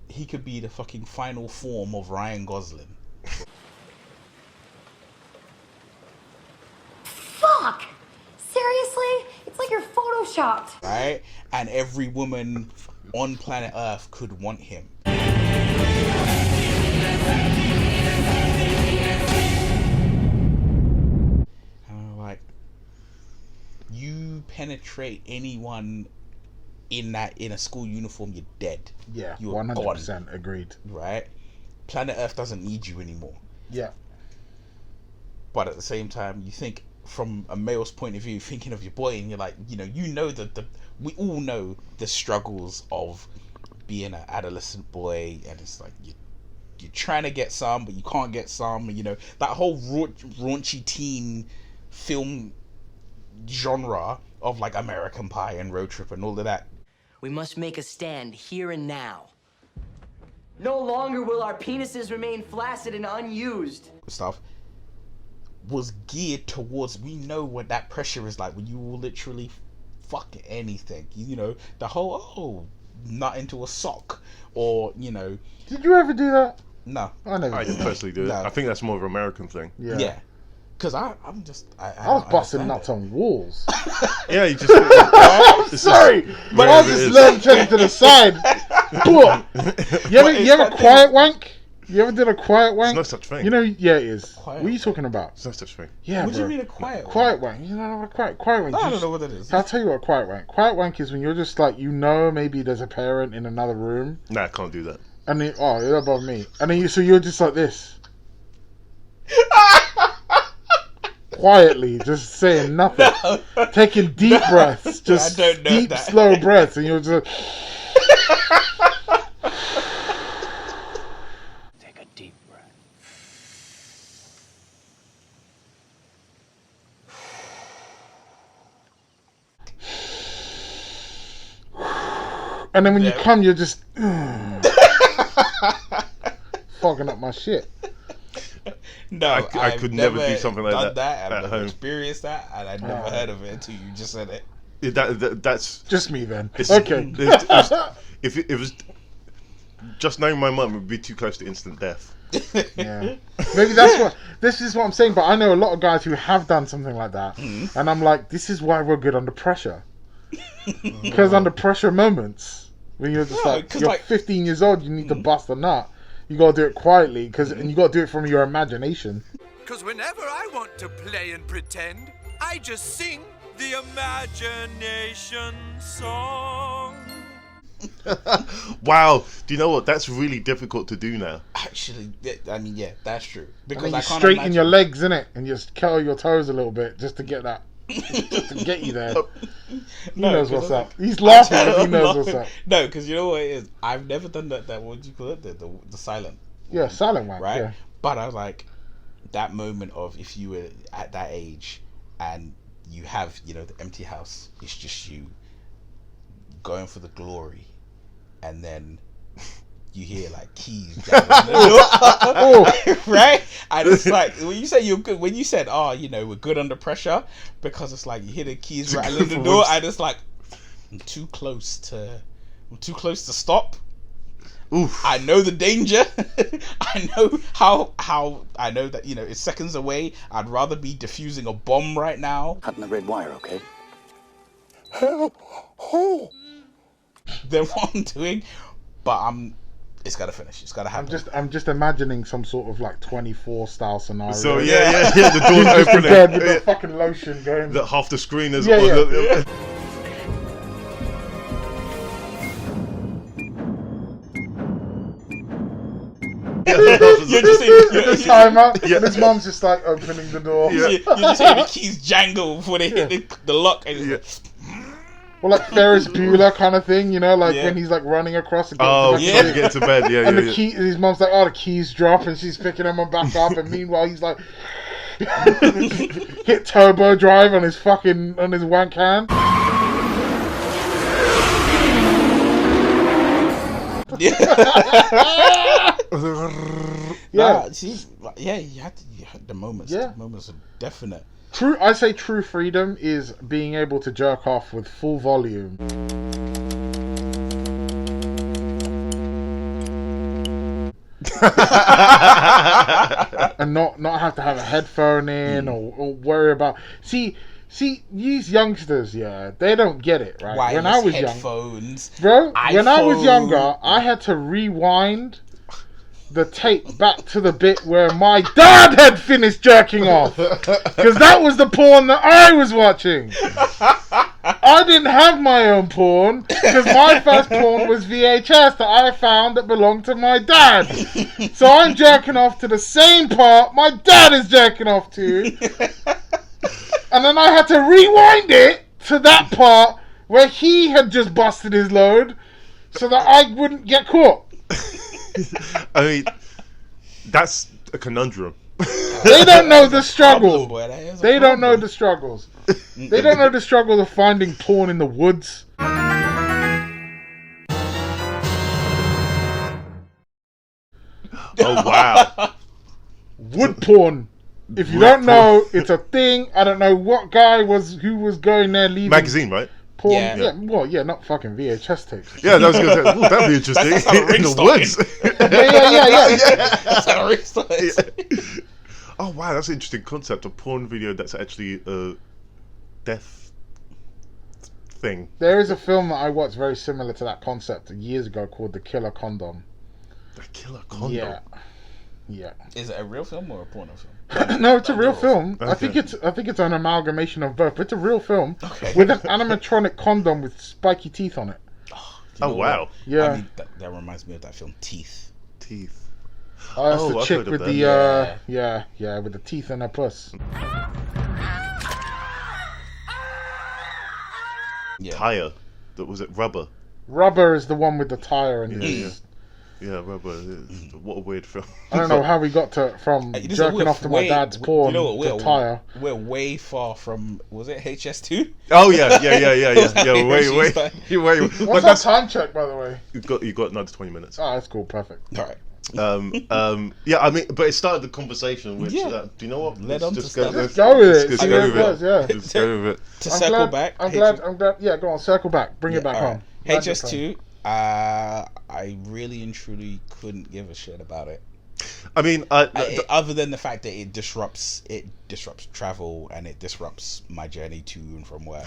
he could be the fucking final form of Ryan Gosling. Fuck! Seriously? It's like you're photoshopped. Right? And every woman on planet Earth could want him. You penetrate anyone in a school uniform, you're dead. Yeah, you're 100% gone. agreed. Right? Planet Earth doesn't need you anymore. Yeah. But at the same time, you think from a male's point of view, thinking of your boy, and you're like, we all know the struggles of being an adolescent boy, and it's like you're trying to get some, but you can't get some. That whole raunchy teen film genre of like American Pie and Road Trip and all of that. We must make a stand here and now. No longer will our penises remain flaccid and unused. Stuff was geared towards, we know what that pressure is like when you will literally fuck anything. The whole nut into a sock, or Did you ever do that? No, I didn't personally do it. No. I think that's more of an American thing. Yeah. Because I was busting nuts on walls. Yeah, you just. Sorry, but I just love turning to the side. You ever quiet wank? You ever did a quiet wank? There's no such thing. Yeah, it is. Quiet what are you talking about? There's no such thing. Yeah, what do you mean a quiet wank? Quiet wank. You know what a quiet wank? I don't know what that is. I'll tell you what a quiet wank. Quiet wank is when you're just like, maybe there's a parent in another room. Nah, I can't do that. And then, you're above me. And then you're just like this. Quietly, just saying nothing, taking deep breaths, just deep, slow breaths, and you're just. And then when you come, you're just fogging up my shit. No, I could never do something like done that I've at never home. experienced that, and I'd never heard of it until you just said it. That's just me then. Okay. If it was just knowing my mum, it would be too close to instant death. Yeah, maybe this is what I'm saying. But I know a lot of guys who have done something like that, and I'm like, this is why we're good under pressure. Because under pressure moments, when you're just you're 15 years old, you need to bust a nut. You gotta do it quietly, and you gotta do it from your imagination. Because whenever I want to play and pretend, I just sing the imagination song. Wow, do you know what? That's really difficult to do now. Actually, I mean, yeah, that's true. Because And I you can't straighten imagine... your legs, innit, and just curl your toes a little bit just to get that, just to get you there. He knows what's up. He's laughing, but he knows what's up. No, because you know what it is. I've never done that. What do you call it? The silent. Yeah, silent wank. Right. Yeah. But I was like, that moment of if you were at that age and you have, the empty house. It's just you going for the glory. And then you hear like keys jamming right? And it's like when you say you're good, when you said, we're good under pressure, because it's like you hear the keys rattling the door, and it's like I'm too close to stop. Oof. I know the danger. I know how I know that it's seconds away. I'd rather be defusing a bomb right now. Cutting the red wire, okay? Help! Oh! Than what I'm doing, but it's gotta finish. It's gotta happen. I'm just imagining some sort of like 24 style scenario. So yeah, the door's opening. With the fucking lotion going. That half the screen is. Yeah. You're just seeing the timer. And his mom's just like opening the door. You're just hearing the keys jangle before they hit the lock. And Or like Ferris Bueller kind of thing, when he's like running across and to get to bed, and the key, his mom's like, the keys drop, and she's picking him back up, and meanwhile he's like, hit turbo drive on his wank hand. You had the moments. Yeah. The moments are definite. I say true freedom is being able to jerk off with full volume. And not have to have a headphone in or worry about... See, these youngsters, they don't get it, right? Wireless when I was headphones, young, when I was iPhone. younger, I had to rewind the tape back to the bit where my dad had finished jerking off, because that was the porn that I was watching. I didn't have my own porn because my first porn was VHS that I found that belonged to my dad. So I'm jerking off to the same part my dad is jerking off to, and then I had to rewind it to that part where he had just busted his load so that I wouldn't get caught. I mean, that's a conundrum. They don't know the struggle. They don't know the struggles. They don't know the struggle of finding porn in the woods. Oh wow. Wood porn. If you don't know, it's a thing. I don't know what guy who was going there leaving magazine, right? Porn. Yeah, not fucking VHS tapes. Yeah, that was gonna say, that'd be interesting. That's how the ring in the started. woods. Yeah. That's how the ring started. Oh wow, that's an interesting concept. A porn video that's actually a death thing. There is a film that I watched very similar to that concept years ago called The Killer Condom. The Killer Condom. Yeah. Is it a real film or a porno film? No, it's a real film. Okay. I think it's an amalgamation of both. But it's a real film with an animatronic condom with spiky teeth on it. Oh wow! Yeah, I mean, that reminds me of that film Teeth. Oh, that's the I've chick heard of with that. the with the teeth in her puss. Tire. That was it. Rubber. Rubber is the one with the tire and Yeah, Rubber. What a weird film. I don't know how we got from jerking off to my dad's porn to Tyre. We're way far from. Was it HS2? Oh yeah. Wait. What's that time check, by the way? You got another 20 minutes. Oh, that's cool. Perfect. All right. Yeah, I mean, but it started the conversation with. Do you know what? Let's go with it. Let's go with it. Yeah. Let's go with it. To circle back. I'm glad. Yeah, go on. Circle back. Bring it back home. HS2. I really and truly couldn't give a shit about it. I mean, other than the fact that it disrupts travel and it disrupts my journey to and from work.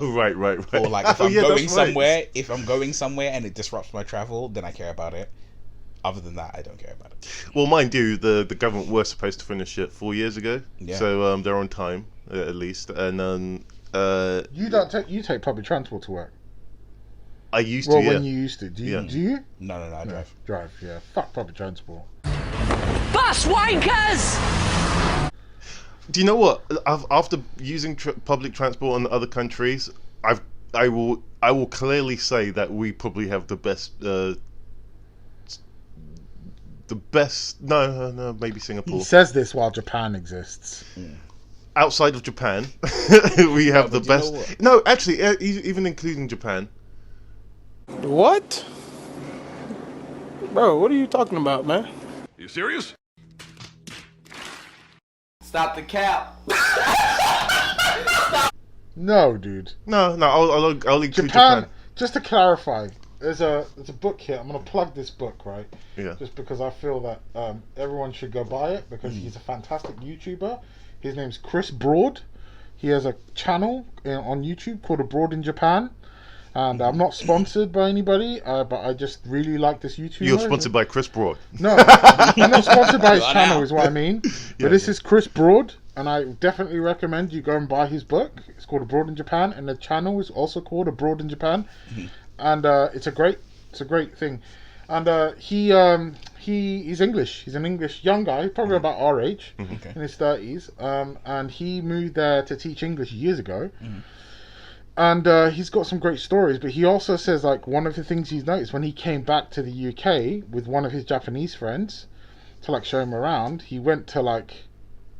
Right. Or like if I'm going somewhere, if I'm going somewhere and it disrupts my travel, then I care about it. Other than that, I don't care about it. Well, mind you, the government were supposed to finish it 4 years ago, so they're on time at least. And you take public transport to work. I used to. Well, when you used to, do you? No, I drive. Drive, yeah. Fuck public transport. Bus wankers! Do you know what? After using public transport in other countries, I will clearly say that we probably have the best. No, maybe Singapore. He says this while Japan exists. Outside of Japan, we have the best. No, actually, even including Japan. What? Bro, what are you talking about, man? You serious? Stop the cap. No, dude. No. I'll include Japan. Just to clarify, there's a book here. I'm gonna plug this book, right? Yeah. Just because I feel that everyone should go buy it because he's a fantastic YouTuber. His name's Chris Broad. He has a channel on YouTube called Abroad in Japan. And I'm not sponsored by anybody, but I just really like this YouTuber. You're sponsored by Chris Broad. No, I'm not sponsored by his channel, is what I mean. But this is Chris Broad, and I definitely recommend you go and buy his book. It's called Abroad in Japan, and the channel is also called Abroad in Japan. And it's a great thing. And he's English. He's an English young guy, probably about our age, in his 30s. And he moved there to teach English years ago. And he's got some great stories, but he also says like one of the things he's noticed when he came back to the UK with one of his Japanese friends to like show him around, he went to like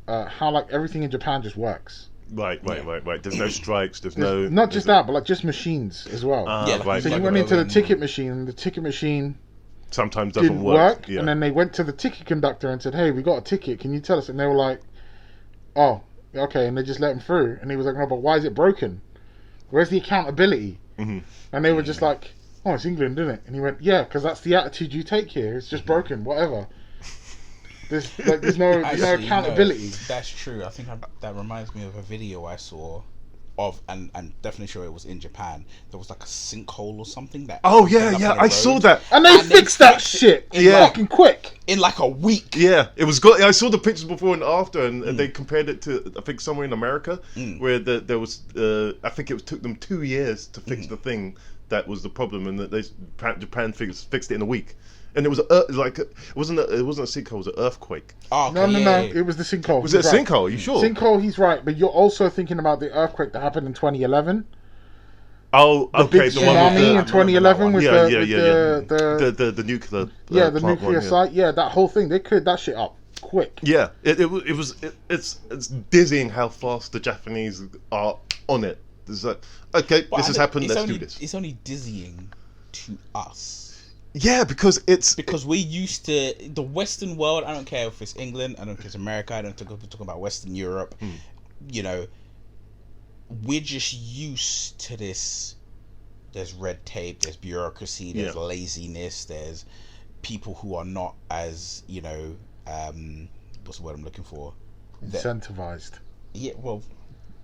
how like everything in Japan just works. Right. There's no strikes. There's no. Not just that, but like just machines as well. Right. So he went into the ticket machine, and the ticket machine sometimes doesn't didn't work. Yeah. And then they went to the ticket conductor and said, "Hey, we got a ticket. Can you tell us?" And they were like, "Oh, okay." And they just let him through. And he was like, "No, but why is it broken? Where's the accountability?" And they were just like, "Oh, it's England, isn't it?" And he went, "Yeah, because that's the attitude you take here. It's just broken, whatever. There's no accountability." No, that's true. I think that reminds me of a video I saw of, and definitely sure it was in Japan. There was like a sinkhole or something that. Oh yeah, I saw that. And they fixed that shit fucking quick in like a week. Yeah, it was good. I saw the pictures before and after, and they compared it to I think somewhere in America where there was I think took them 2 years to fix the thing that was the problem, and that Japan fixed it in a week. And it was it wasn't a sinkhole, it was an earthquake. Oh, okay, no, it was the sinkhole. Was it a sinkhole? Are you sure? Sinkhole, he's right, but you're also thinking about the earthquake that happened in 2011. Oh, okay. The big tsunami in 2011 with the nuclear. The nuclear site. Yeah, that whole thing. They cleared that shit up quick. Yeah, it's dizzying how fast the Japanese are on it. It's like, okay, this has happened. Let's do this. It's only dizzying to us. Yeah, because we're used to the Western world. I don't care if it's England, I don't care if it's America, I don't care if we're talking about Western Europe. You know, we're just used to this. There's red tape, there's bureaucracy, there's laziness, there's people who are not as, what's the word I'm looking for? Incentivized. Yeah, well,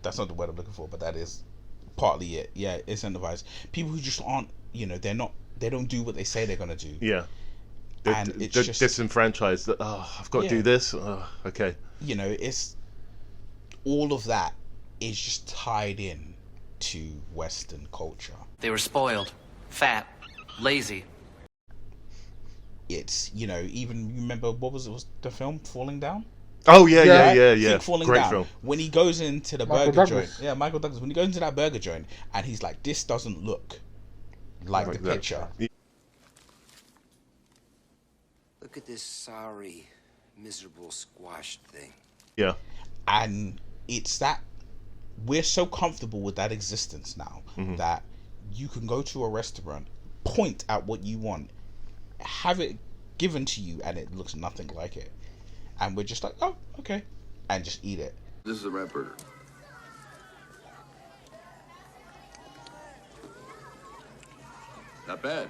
that's not the word I'm looking for, but that is partly it. Yeah, incentivized. People who just aren't, they don't do what they say they're gonna do. Yeah, and it's just disenfranchised. That I've got to do this. Okay. It's all of that is just tied in to Western culture. They were spoiled, fat, lazy. It's even remember what was the film Falling Down? Oh yeah. Falling Great Down. film. When he goes into the burger joint, Michael Douglas. When he goes into that burger joint, and he's like, "This doesn't look like the picture." Look at this sorry, miserable, squashed thing. Yeah. And it's that we're so comfortable with that existence now that you can go to a restaurant, point at what you want, have it given to you, and it looks nothing like it. And we're just like, oh, okay. And just eat it. This is a rat burger. Not bad.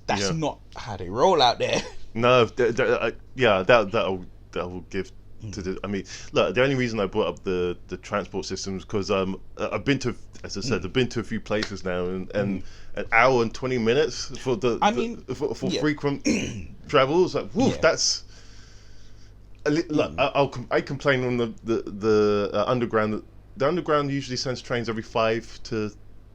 That's not how they roll out there. No, that will give to the. I mean, look, the only reason I brought up the transport systems because I've been to, as I said, I've been to a few places now, and an hour and 20 minutes for for frequent travels. Like, woof, that's. Look, I complain on the underground. The underground usually sends trains every 5 to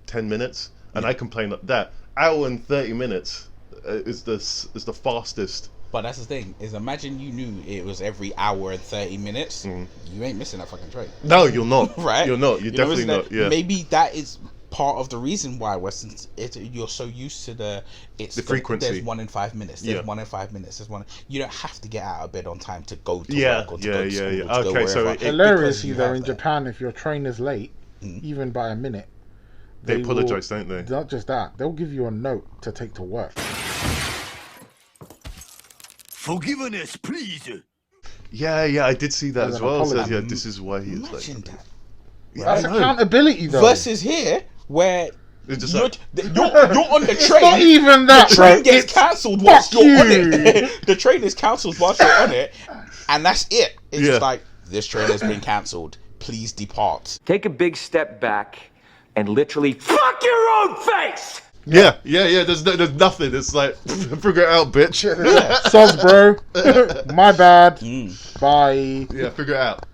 10 minutes, and I complain that hour and 30 minutes is the fastest. But that's the thing, is imagine you knew it was every hour and 30 minutes. You ain't missing that fucking train. No, you're not. Right? You're not. You're definitely not. Yeah. Maybe that is part of the reason why you're so used to the frequency. There's 1 in 5 minutes. There's 1 in 5 minutes. There's one. You don't have to get out of bed on time to go to work or to go to school. Or to go wherever. Hilariously, though, in Japan, if your train is late, even by a minute, they apologize, don't they? Not just that, they'll give you a note to take to work. Forgiveness, please. Yeah, I did see that as well. So, yeah, this is why he's like. That's accountability, though. Versus here, where it's just you're on the train. Not even that, the train bro. gets cancelled whilst you're on it. The train is cancelled whilst you're on it, and that's it. It's just like, this train has been cancelled. Please depart. Take a big step back and literally fuck your own face. Yeah. There's nothing. It's like, figure it out, bitch. Soz, bro. My bad. Bye. Yeah, figure it out.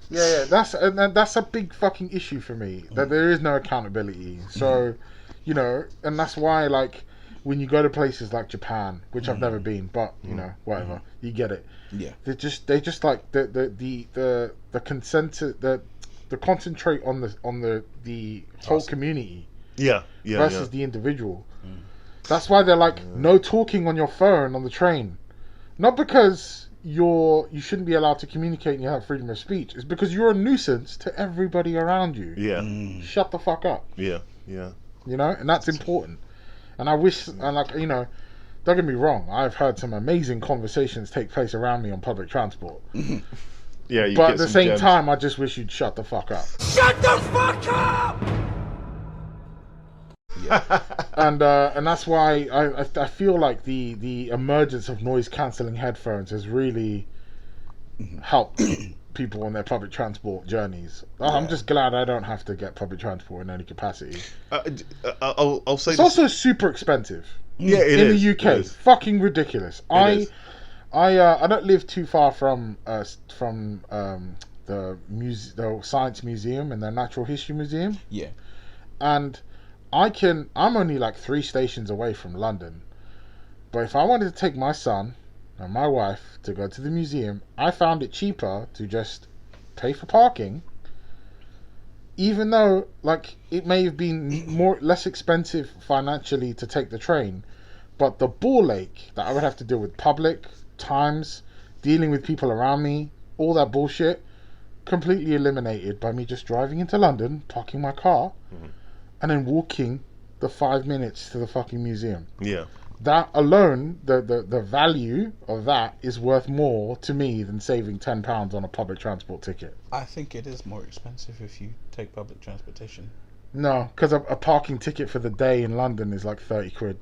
That's a big fucking issue for me. That there is no accountability. So, and that's why, like, when you go to places like Japan, which I've never been, but whatever, you get it. Yeah. They just like the consensus, the concentrate on the whole community. Versus the individual. That's why they're like, no talking on your phone on the train. Not because you shouldn't be allowed to communicate and you have freedom of speech. It's because you're a nuisance to everybody around you. Shut the fuck up. And that's important. And I wish, don't get me wrong, I've heard some amazing conversations take place around me on public transport. But at the same time, I just wish you'd shut the fuck up. Shut the fuck up! And that's why I feel like the emergence of noise cancelling headphones has really helped people on their public transport journeys. I'm just glad I don't have to get public transport in any capacity. I'll say it's also super expensive. In the UK, fucking ridiculous. I don't live too far from the Science Museum and the Natural History Museum. And I'm only like 3 stations away from London. But if I wanted to take my son and my wife to go to the museum, I found it cheaper to just pay for parking, even though like it may have been less expensive financially to take the train. But the ball ache that I would have to deal with public times, dealing with people around me, all that bullshit, completely eliminated by me just driving into London, parking my car, and then walking the 5 minutes to the fucking museum. That alone, the value of that is worth more to me than saving £10 on a public transport ticket. I think it is more expensive if you take public transportation. No, because a parking ticket for the day in London is like 30 quid.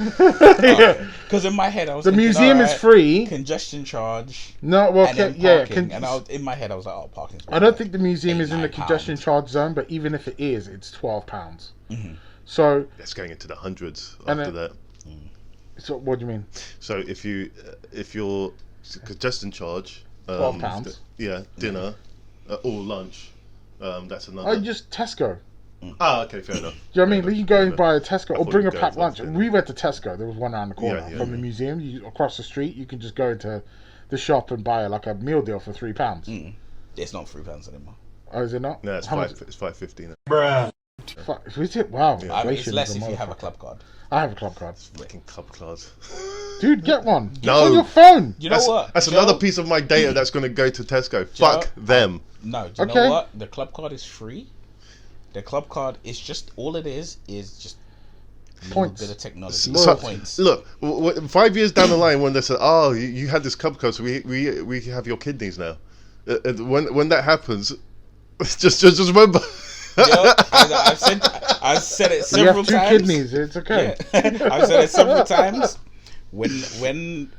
Because in my head I was the thinking, museum is free. Congestion charge. No, well, and in my head I was like, parking. I don't think the museum is in the congestion charge zone, but even if it is, it's £12. So that's going into the hundreds after that. So what do you mean? So if your congestion charge, £12. Dinner or lunch, that's another. Oh, just Tesco. Okay, fair enough. Do you know what I mean? You can go and buy a Tesco or bring a packed lunch. We went to Tesco. There was one around the corner from the museum. Across the street, you can just go into the shop and buy like a meal deal for £3. It's not £3 anymore. Oh, is it not? No, it's £5.50. Bruh. Fuck, is it? Wow. I mean, it's inflation less is a if you have a motherfucker. club card. I have a club card. Fucking club cards. Dude, get one. Get No. on your phone. You know what? That's Joe? another piece of my data that's going to go to Tesco. Fuck them. No, do you Okay. know what? The club card is free. The club card is just all it is just a little Points. bit of technology. So, Points. look, 5 years down the line, when they said, "Oh, you had this club card, so we have your kidneys now," when that happens, just remember. I've said it You several have two times. kidneys. It's okay. Yeah. I've said it several times. When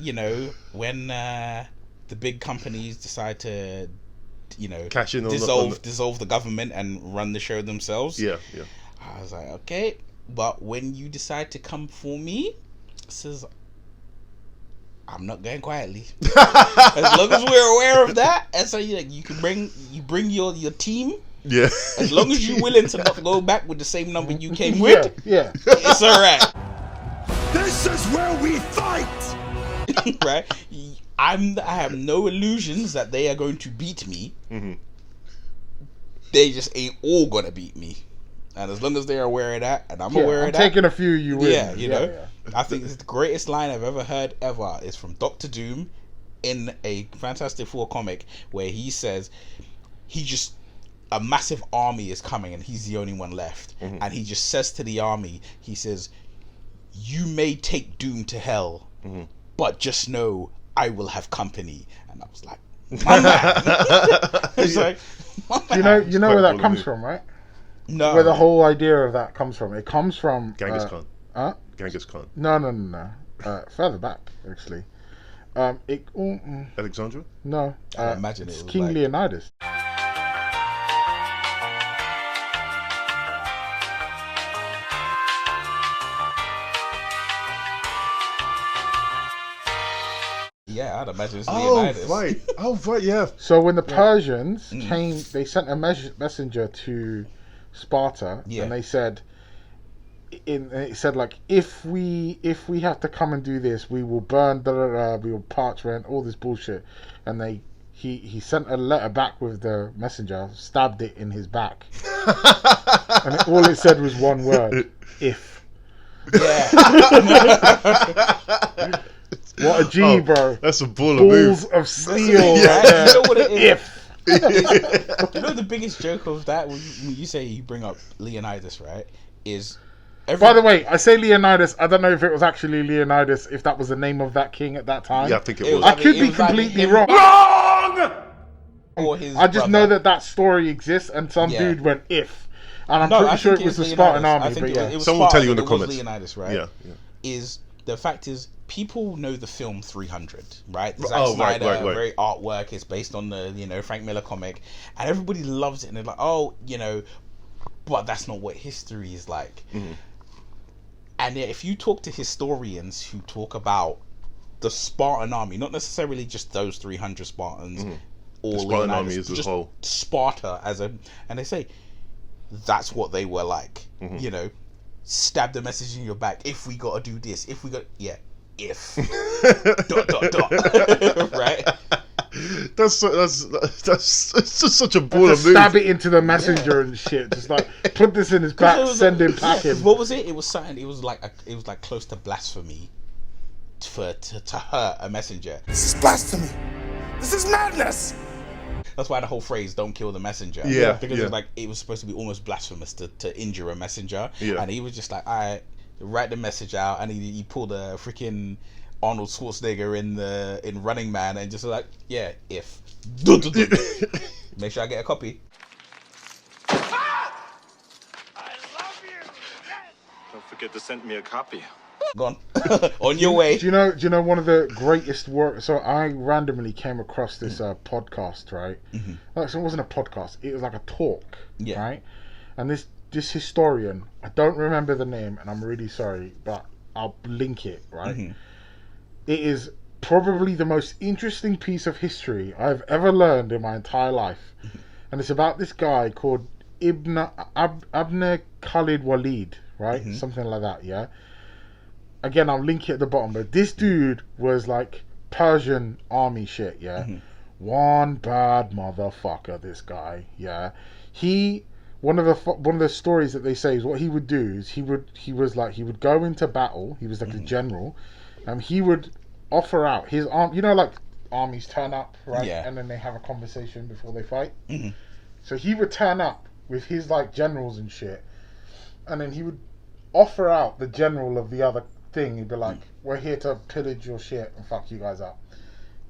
the big companies decide to, Cash in on dissolve the government and run the show themselves. Yeah. I was like, okay, but when you decide to come for me, says I'm not going quietly. As long as we're aware of that, and so you can bring your team. Yeah. As long as you're willing to not go back with the same number you came with, Yeah. it's alright. This is where we fight! Right? I have no illusions that they are going to beat me. Mm-hmm. They just ain't all gonna beat me. And as long as they're aware of that, and I'm aware of that, taking a few, you win. Yeah, you know. I think it's the greatest line I've ever heard ever is from Doctor Doom in a Fantastic Four comic where he says a massive army is coming and he's the only one left. Mm-hmm. And he just says to the army, he says, "You may take Doom to hell, but just know I will have company." And I was like, my man. It's like, my man. You know where that comes from, right? No. Where the whole idea of that comes from. It comes from Genghis Khan. Huh? Genghis Khan. No. Further back, actually. Alexandria? No. I imagine it was King like... Leonidas. Yeah, I'd imagine it's Leonidas. Oh, right, yeah. So when the Persians came, they sent a messenger to Sparta, and they said, it said like, if we have to come and do this, we will burn, we will parchment, all this bullshit. And he sent a letter back with the messenger, stabbed it in his back, and all it said was one word: if. Yeah. What a G, bro. That's a ball of Balls move. of steel. Yeah. You know what it is? If. You know the biggest joke of that when you say you bring up Leonidas, right? Is by the way, I say Leonidas. I don't know if it was actually Leonidas, if that was the name of that king at that time. Yeah, I think it was. I could be completely wrong. Or his I just brother. know that story exists, and some dude went if, and I'm I pretty sure think it was the Leonidas. Spartan I army. think But it was Someone will Spartan, tell you in the it was comments. Leonidas, right? Yeah. Is the fact is people know the film 300, right? Zack Oh, right, Snyder, right. very artwork. It's based on the Frank Miller comic, and everybody loves it, and they're like, oh, but that's not what history is like. Mm-hmm. And yet, if you talk to historians who talk about the Spartan army, not necessarily just those 300 Spartans, or The Spartan Leonidas, army is as just a whole. Sparta and they say that's what they were like. Stab the message in your back. If we gotta do this, if if right. That's it's just such a ball just of move. stab it into the messenger and shit. Just like put this in his back, send him packing. What was it? It was something. It was like close to blasphemy to hurt a messenger. This is blasphemy. This is madness. That's why the whole phrase "don't kill the messenger." Yeah, because yeah. it was supposed to be almost blasphemous to injure a messenger. Yeah. And he was just like, "I write the message out," and he pulled a freaking Arnold Schwarzenegger in Running Man, and just like, yeah, if make sure I get a copy. Don't forget to send me a copy. Gone on your way. Do you know one of the greatest work? So I randomly came across this podcast, right? Like, so it wasn't a podcast; it was like a talk, right? And this historian, I don't remember the name, and I'm really sorry, but I'll link it, right? It is probably the most interesting piece of history I've ever learned in my entire life, and it's about this guy called Ibn Khalid Whalid, right? Something like that, yeah. Again, I'll link it at the bottom, but this dude was like Persian army shit, yeah. One bad motherfucker, this guy, yeah. He one of the stories that they say is what he would do is he would go into battle. He was like a general, and he would offer out his arm. You know, like armies turn up, right? Yeah. And then they have a conversation before they fight. So he would turn up with his like generals and shit, and then he would offer out the general of the other thing. He'd be like, "We're here to pillage your shit and fuck you guys up."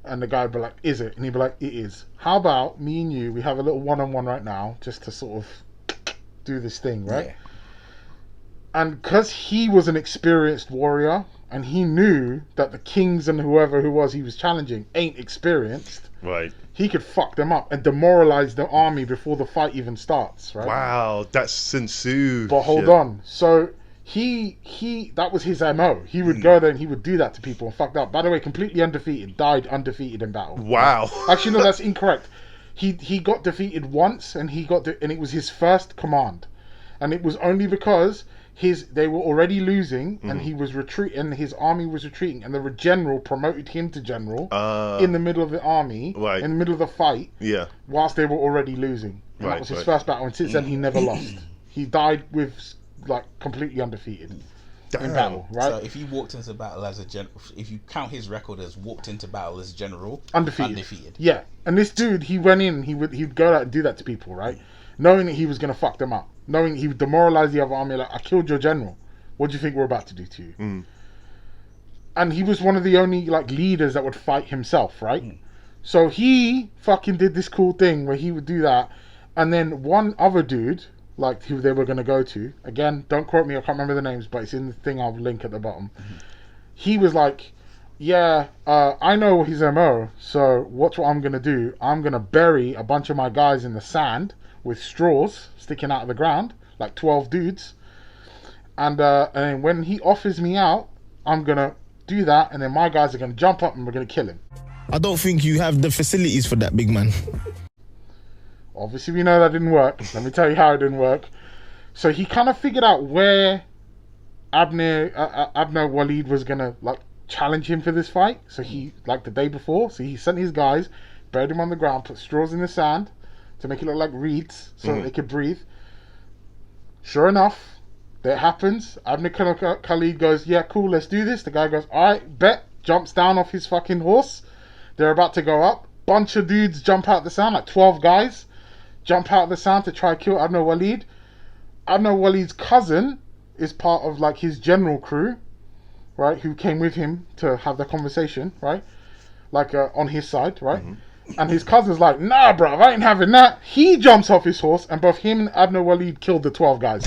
And the guy would be like, "Is it?" And he'd be like, "It is. How about me and you? We have a little one-on-one right now, just to sort of do this thing, right?" Yeah. And because he was an experienced warrior, and he knew that the kings and whoever who was he was challenging ain't experienced, Right. he could fuck them up and demoralize the army before the fight even starts, right? Wow, that's Sinsu. But hold on. So he that was his MO. He would go there and he would do that to people and fuck up. By the way, completely undefeated, died undefeated in battle. Wow. Actually, no, that's incorrect. He got defeated once, and and it was his first command, and it was only because they were already losing, and he was retreating, and his army was retreating, and the general promoted him to general in the middle of the army, right. in the middle of the fight, Yeah. whilst they were already losing. And that was his first battle, and since then he never lost. He died with like completely undefeated in battle, right? So if he walked into battle as a general, if you count his record as walked into battle as general, undefeated. Yeah, and this dude, he went in, he'd go out and do that to people, right? Knowing that he was gonna fuck them up, knowing he would demoralize the other army. Like, I killed your general. What do you think we're about to do to you? And he was one of the only like leaders that would fight himself, right? So he fucking did this cool thing where he would do that, and then one other dude, like who they were gonna go to, again, don't quote me, I can't remember the names, but it's in the thing I'll link at the bottom. He was like, yeah, I know his MO, so what I'm gonna do, I'm gonna bury a bunch of my guys in the sand with straws sticking out of the ground, like 12 dudes, and then when he offers me out, I'm gonna do that, and then my guys are gonna jump up and we're gonna kill him. I don't think you have the facilities for that, big man. Obviously, we know that didn't work. Let me tell you how it didn't work. So he kind of figured out where Abner Whalid was gonna like challenge him for this fight. So he, like the day before, so he sent his guys, buried him on the ground, put straws in the sand to make it look like reeds so that they could breathe. Sure enough, that happens. Abner Khalid goes, yeah, cool, let's do this. The guy goes, alright, bet. Jumps down off his fucking horse. They're about to go up. Bunch of dudes jump out the sand, like 12 guys. Jump out of the sand to try to kill Abner Whalid. Abner Whalid's cousin is part of like his general crew, right? Who came with him to have the conversation, right? Like on his side, right? And his cousin's like, nah, bro, I ain't having that. He jumps off his horse, and both him and Abner Whalid killed the 12 guys.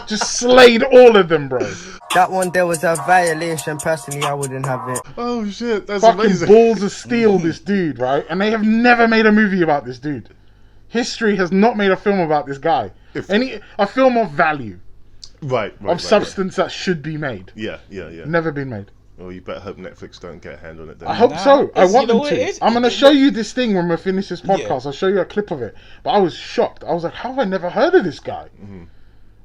Just slayed all of them, bro. That one there was a violation. Personally, I wouldn't have it. Oh shit, that's fucking amazing. Balls of steel, this dude, right? And they have never made a movie about this dude. History has not made a film about this guy. A film of value. Right. Of substance that should be made. Yeah. Never been made. Well, you better hope Netflix don't get a hand on it then. I hope so. I want them to. I'm going to show you this thing when we finish this podcast. I'll show you a clip of it. But I was shocked. I was like, how have I never heard of this guy?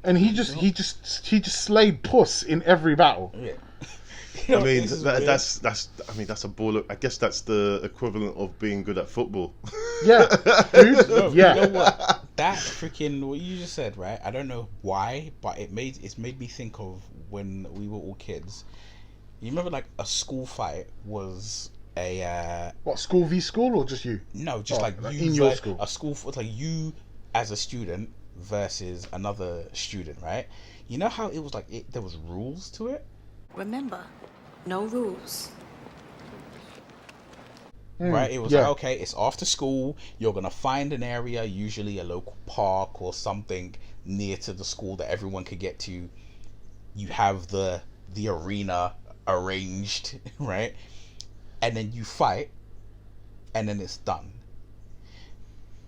And he just slayed puss in every battle. Yeah. I mean, that's a ball. I guess that's the equivalent of being good at football. Yeah, dude. No, yeah. You know what? That freaking what you just said, right? I don't know why, but it's made me think of when we were all kids. You remember, like a school fight was a what, school v school or just you? No, just like you in your school. A school was like you as a student versus another student, right? You know how it was like there was rules to it. Remember, no rules. Right, it was like, okay, it's after school, you're gonna find an area, usually a local park or something near to the school that everyone could get to. You have the arena arranged, right? And then you fight, and then it's done.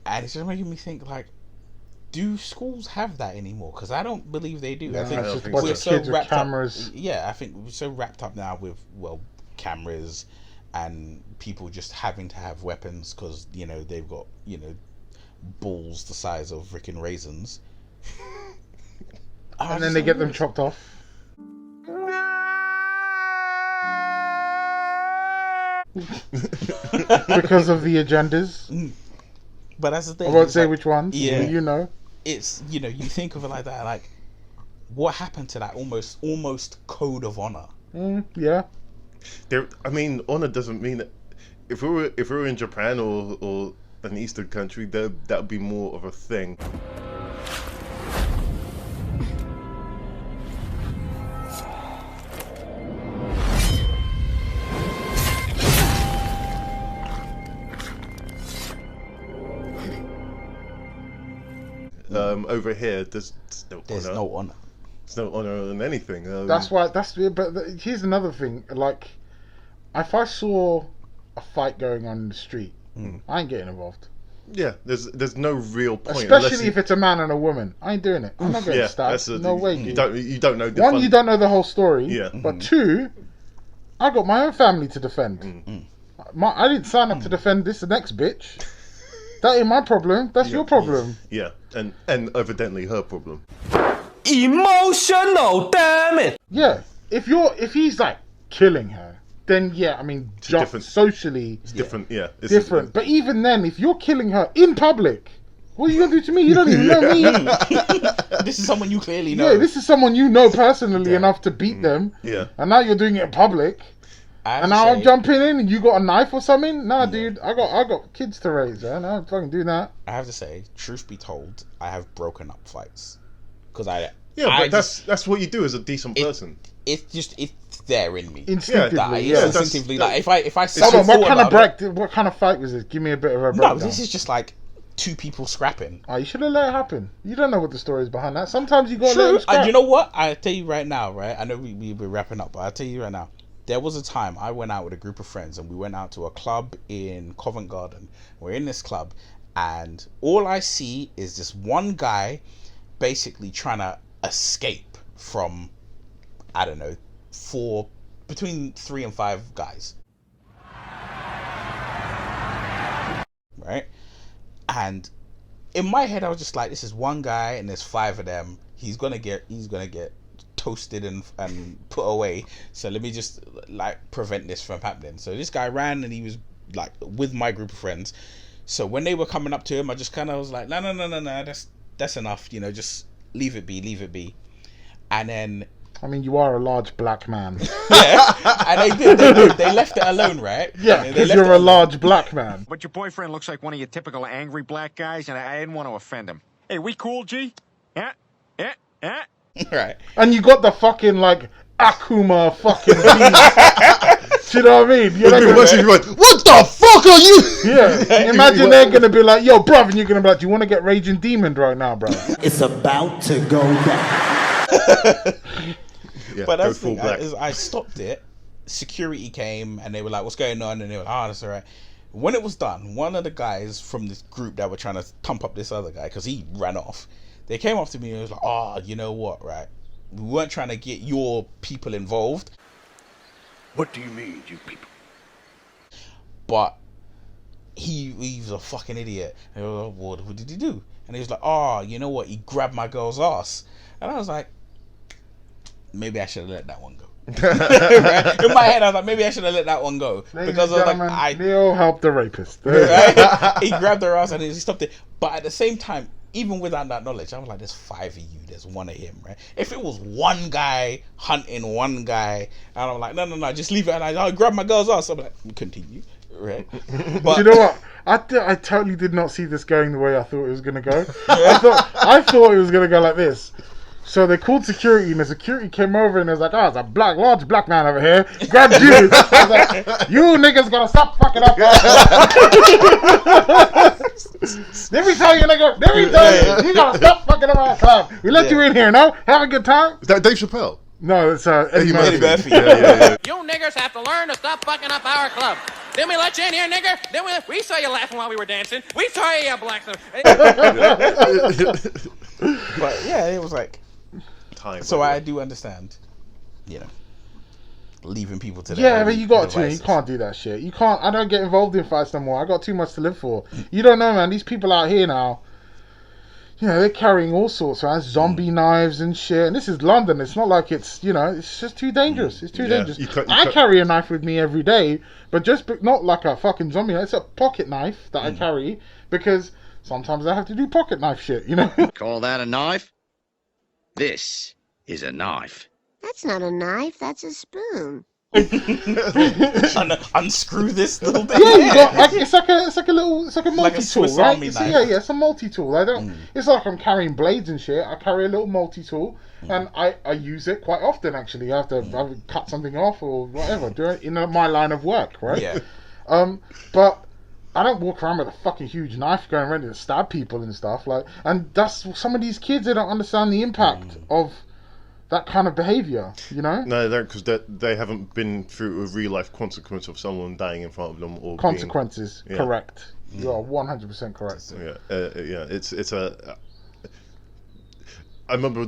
And it's just making me think, like, do schools have that anymore? Because I don't believe they do. No, I think we're so wrapped up. Yeah, I think we're so wrapped up now with cameras and people just having to have weapons because they've got balls the size of freaking raisins, and then they get them chopped off. Because of the agendas. But that's the thing. I won't it's say like, which ones. Yeah, but you know. It's you think of it like that. Like, what happened to that almost code of honor? Yeah. I mean, honor doesn't mean that. If we were in Japan or an Eastern country, that would be more of a thing. Over here, there's no honor. There's no honor in anything. That's why. But here's another thing. Like, if I saw a fight going on in the street, I ain't getting involved. Yeah, there's no real point. Especially if it's a man and a woman. I ain't doing it. I'm not getting stabbed. No way. You don't know. One, you don't know the whole story. Yeah. But two, I got my own family to defend. I didn't sign up to defend this next bitch. That ain't my problem. That's your problem. Yeah, and evidently her problem. Emotional, damn it. Yeah, if he's like killing her, then yeah, I mean, different. Socially, it's different. Yeah, it's different. But even then, if you're killing her in public, what are you gonna do to me? You don't even know me. This is someone you clearly know. Yeah, this is someone you know personally enough to beat them. Yeah, and now you're doing it in public. And now I'm jumping in, and you got a knife or something? Nah, dude, I got kids to raise, man. I'm fucking doing that. I have to say, truth be told, I have broken up fights because that's what you do as a decent person. It's there in me. Instinctively, instinctively. Like if I hold on, what kind of fight was this? Give me a bit of a breakdown. No, this is just like two people scrapping. Oh, you should have let it happen. You don't know what the story is behind that. Sometimes you gotta let it scrap. You know what? I tell you right now, right? I know we're wrapping up, but I'll tell you right now. There was a time I went out with a group of friends and we went out to a club in Covent Garden. We're in this club and all I see is this one guy basically trying to escape from, I don't know, between 3 and 5 guys. Right? And in my head I was just like, this is one guy and there's 5 of them. He's gonna get toasted and put away, so let me just like prevent this from happening. So this guy ran and he was like with my group of friends, so when they were coming up to him I just kind of was like no, that's enough, just leave it be. And then I mean, you are a large black man. Yeah, and they left it alone, right? Yeah, because you're a large black man. But your boyfriend looks like one of your typical angry black guys, and I didn't want to offend him. Hey, we cool, G? Yeah. Right. And you got the fucking like Akuma fucking beat. Do you know what I mean? You're like, what the fuck are you? Yeah. Imagine they're gonna be like, yo, bruv, and you're gonna be like, do you want to get Raging Demon right now, bro? It's about to go down. But that's the thing, I stopped it. Security came and they were like, what's going on? And they were like, that's all right. When it was done, one of the guys from this group that were trying to pump up this other guy because he ran off, they came up to me and was like, oh, you know what, right? We weren't trying to get your people involved. What do you mean, you people? But he was a fucking idiot. And I was like, what did he do? And he was like, oh, you know what? He grabbed my girl's ass. And I was like, maybe I should have let that one go. Right? In my head, I was like, maybe I should have let that one go. Because I was like, Neil helped the rapist. Right? He grabbed her ass and he stopped it. But at the same time, even without that knowledge, I was like, there's 5 of you, there's 1 of him, right? If it was one guy hunting one guy, and I'm like, no, just leave it, and I grab my girl's ass, I'm like, continue, right? But you know what? I totally did not see this going the way I thought it was going to go. I thought it was going to go like this. So they called security, and the security came over and was like, oh, it's a large black man over here. Grabbed you. I was like, you niggas gotta stop fucking up. Let me tell you, nigga. You gotta stop fucking up our club. We let you in here, no? Have a good time. Is that Dave Chappelle? No, it's Eddie Murphy. Yeah. You niggers have to learn to stop fucking up our club. Then we let you in here, nigger. Then we saw you laughing while we were dancing. We saw you, black. But yeah, it was like... So I do understand, leaving people to their own but you got devices. You can't do that shit. You can't. I don't get involved in fights no more. I got too much to live for. You don't know, man. These people out here now, they're carrying all sorts, man. Zombie knives and shit. And this is London. It's not like it's, it's just too dangerous. It's too dangerous. I carry a knife with me every day, but not like a fucking zombie knife. It's a pocket knife that I carry because sometimes I have to do pocket knife shit, you know? Call that a knife? This is a knife. That's not a knife, that's a spoon. Unscrew this little bit. Yeah, you got like it's like a multi-tool, right? It's a multi-tool. I don't. It's like I'm carrying blades and shit. I carry a little multi-tool, and I use it quite often. Actually, I have to cut something off or whatever. Do it in my line of work, right? Yeah. But I don't walk around with a fucking huge knife going ready to stab people and stuff like. And that's some of these kids. They don't understand the impact of that kind of behaviour, you know? No, they don't, because they haven't been through a real life consequence of someone dying in front of them or consequences. being, correct. You are 100% correct. Yeah, it's a. I remember,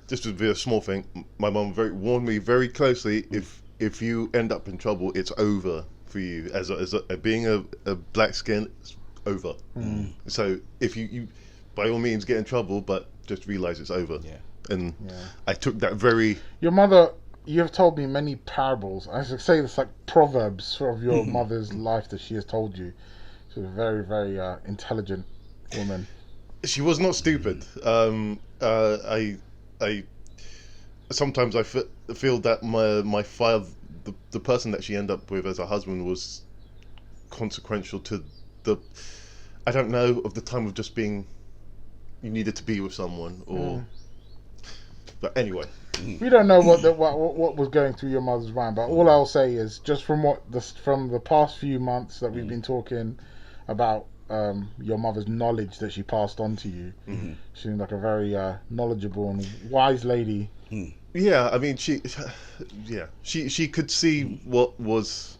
this would be a small thing. My mum warned me very closely. If you end up in trouble, it's over for you. As being a black skin, it's over. So if you by all means get in trouble, but just realise it's over. Yeah. And I took that very... Your mother, you have told me many parables. I should say it's like proverbs of your mother's life that she has told you. She's a very, very intelligent woman. She was not stupid. I sometimes I feel that my father, the person that she ended up with as a husband, was consequential to the... I don't know, of the time of just being... You needed to be with someone, or... But anyway, we don't know what was going through your mother's mind, but all I'll say is just from the past few months that we've been talking about your mother's knowledge that she passed on to you. She seemed like a very knowledgeable and wise lady. Yeah, I mean she could see what was.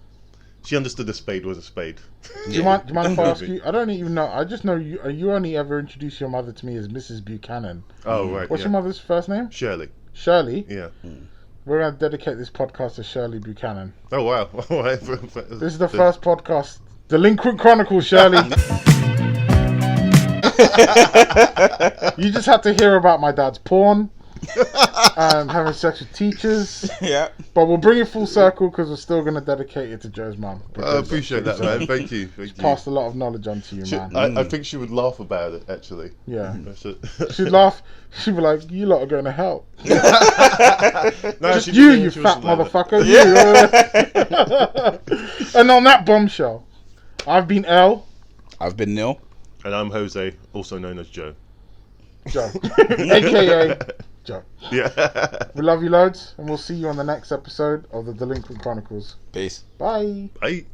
She understood a spade was a spade. Do you mind if I ask you? I don't even know. I just know you only ever introduced your mother to me as Mrs. Buchanan. Oh, right. What's your mother's first name? Shirley. Shirley? Yeah. We're going to dedicate this podcast to Shirley Buchanan. Oh, wow. This is the first podcast. Delinquent Chronicles, Shirley. You just had to hear about my dad's porn. Having sex with teachers. Yeah. But we'll bring it full circle because we're still going to dedicate it to Joe's mum. I appreciate that, man. Thank you. Passed a lot of knowledge on to you, man. I think she would laugh about it, actually. Yeah. She'd laugh. She'd be like, you lot are going to hell. No, just you fat motherfucker. And on that bombshell, I've been Elle. I've been Neil. And I'm Jose, also known as Joe. Joe. AKA Joe. Yeah. We love you loads, and we'll see you on the next episode of the Delinquent Chronicles. Peace. Bye. Bye.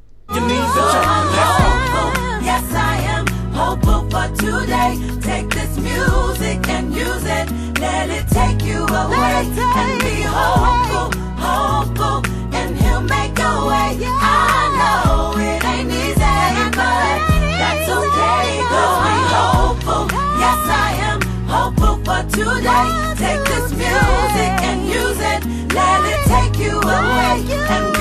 Yes, I am hopeful for today. Take this music and use it. Let it take you away. And be hopeful, and he'll make a way. I know it ain't easy, but that's okay. 'Cause we hopeful. Yes, I am hopeful for today. Take this music and use it. Let it take you away. And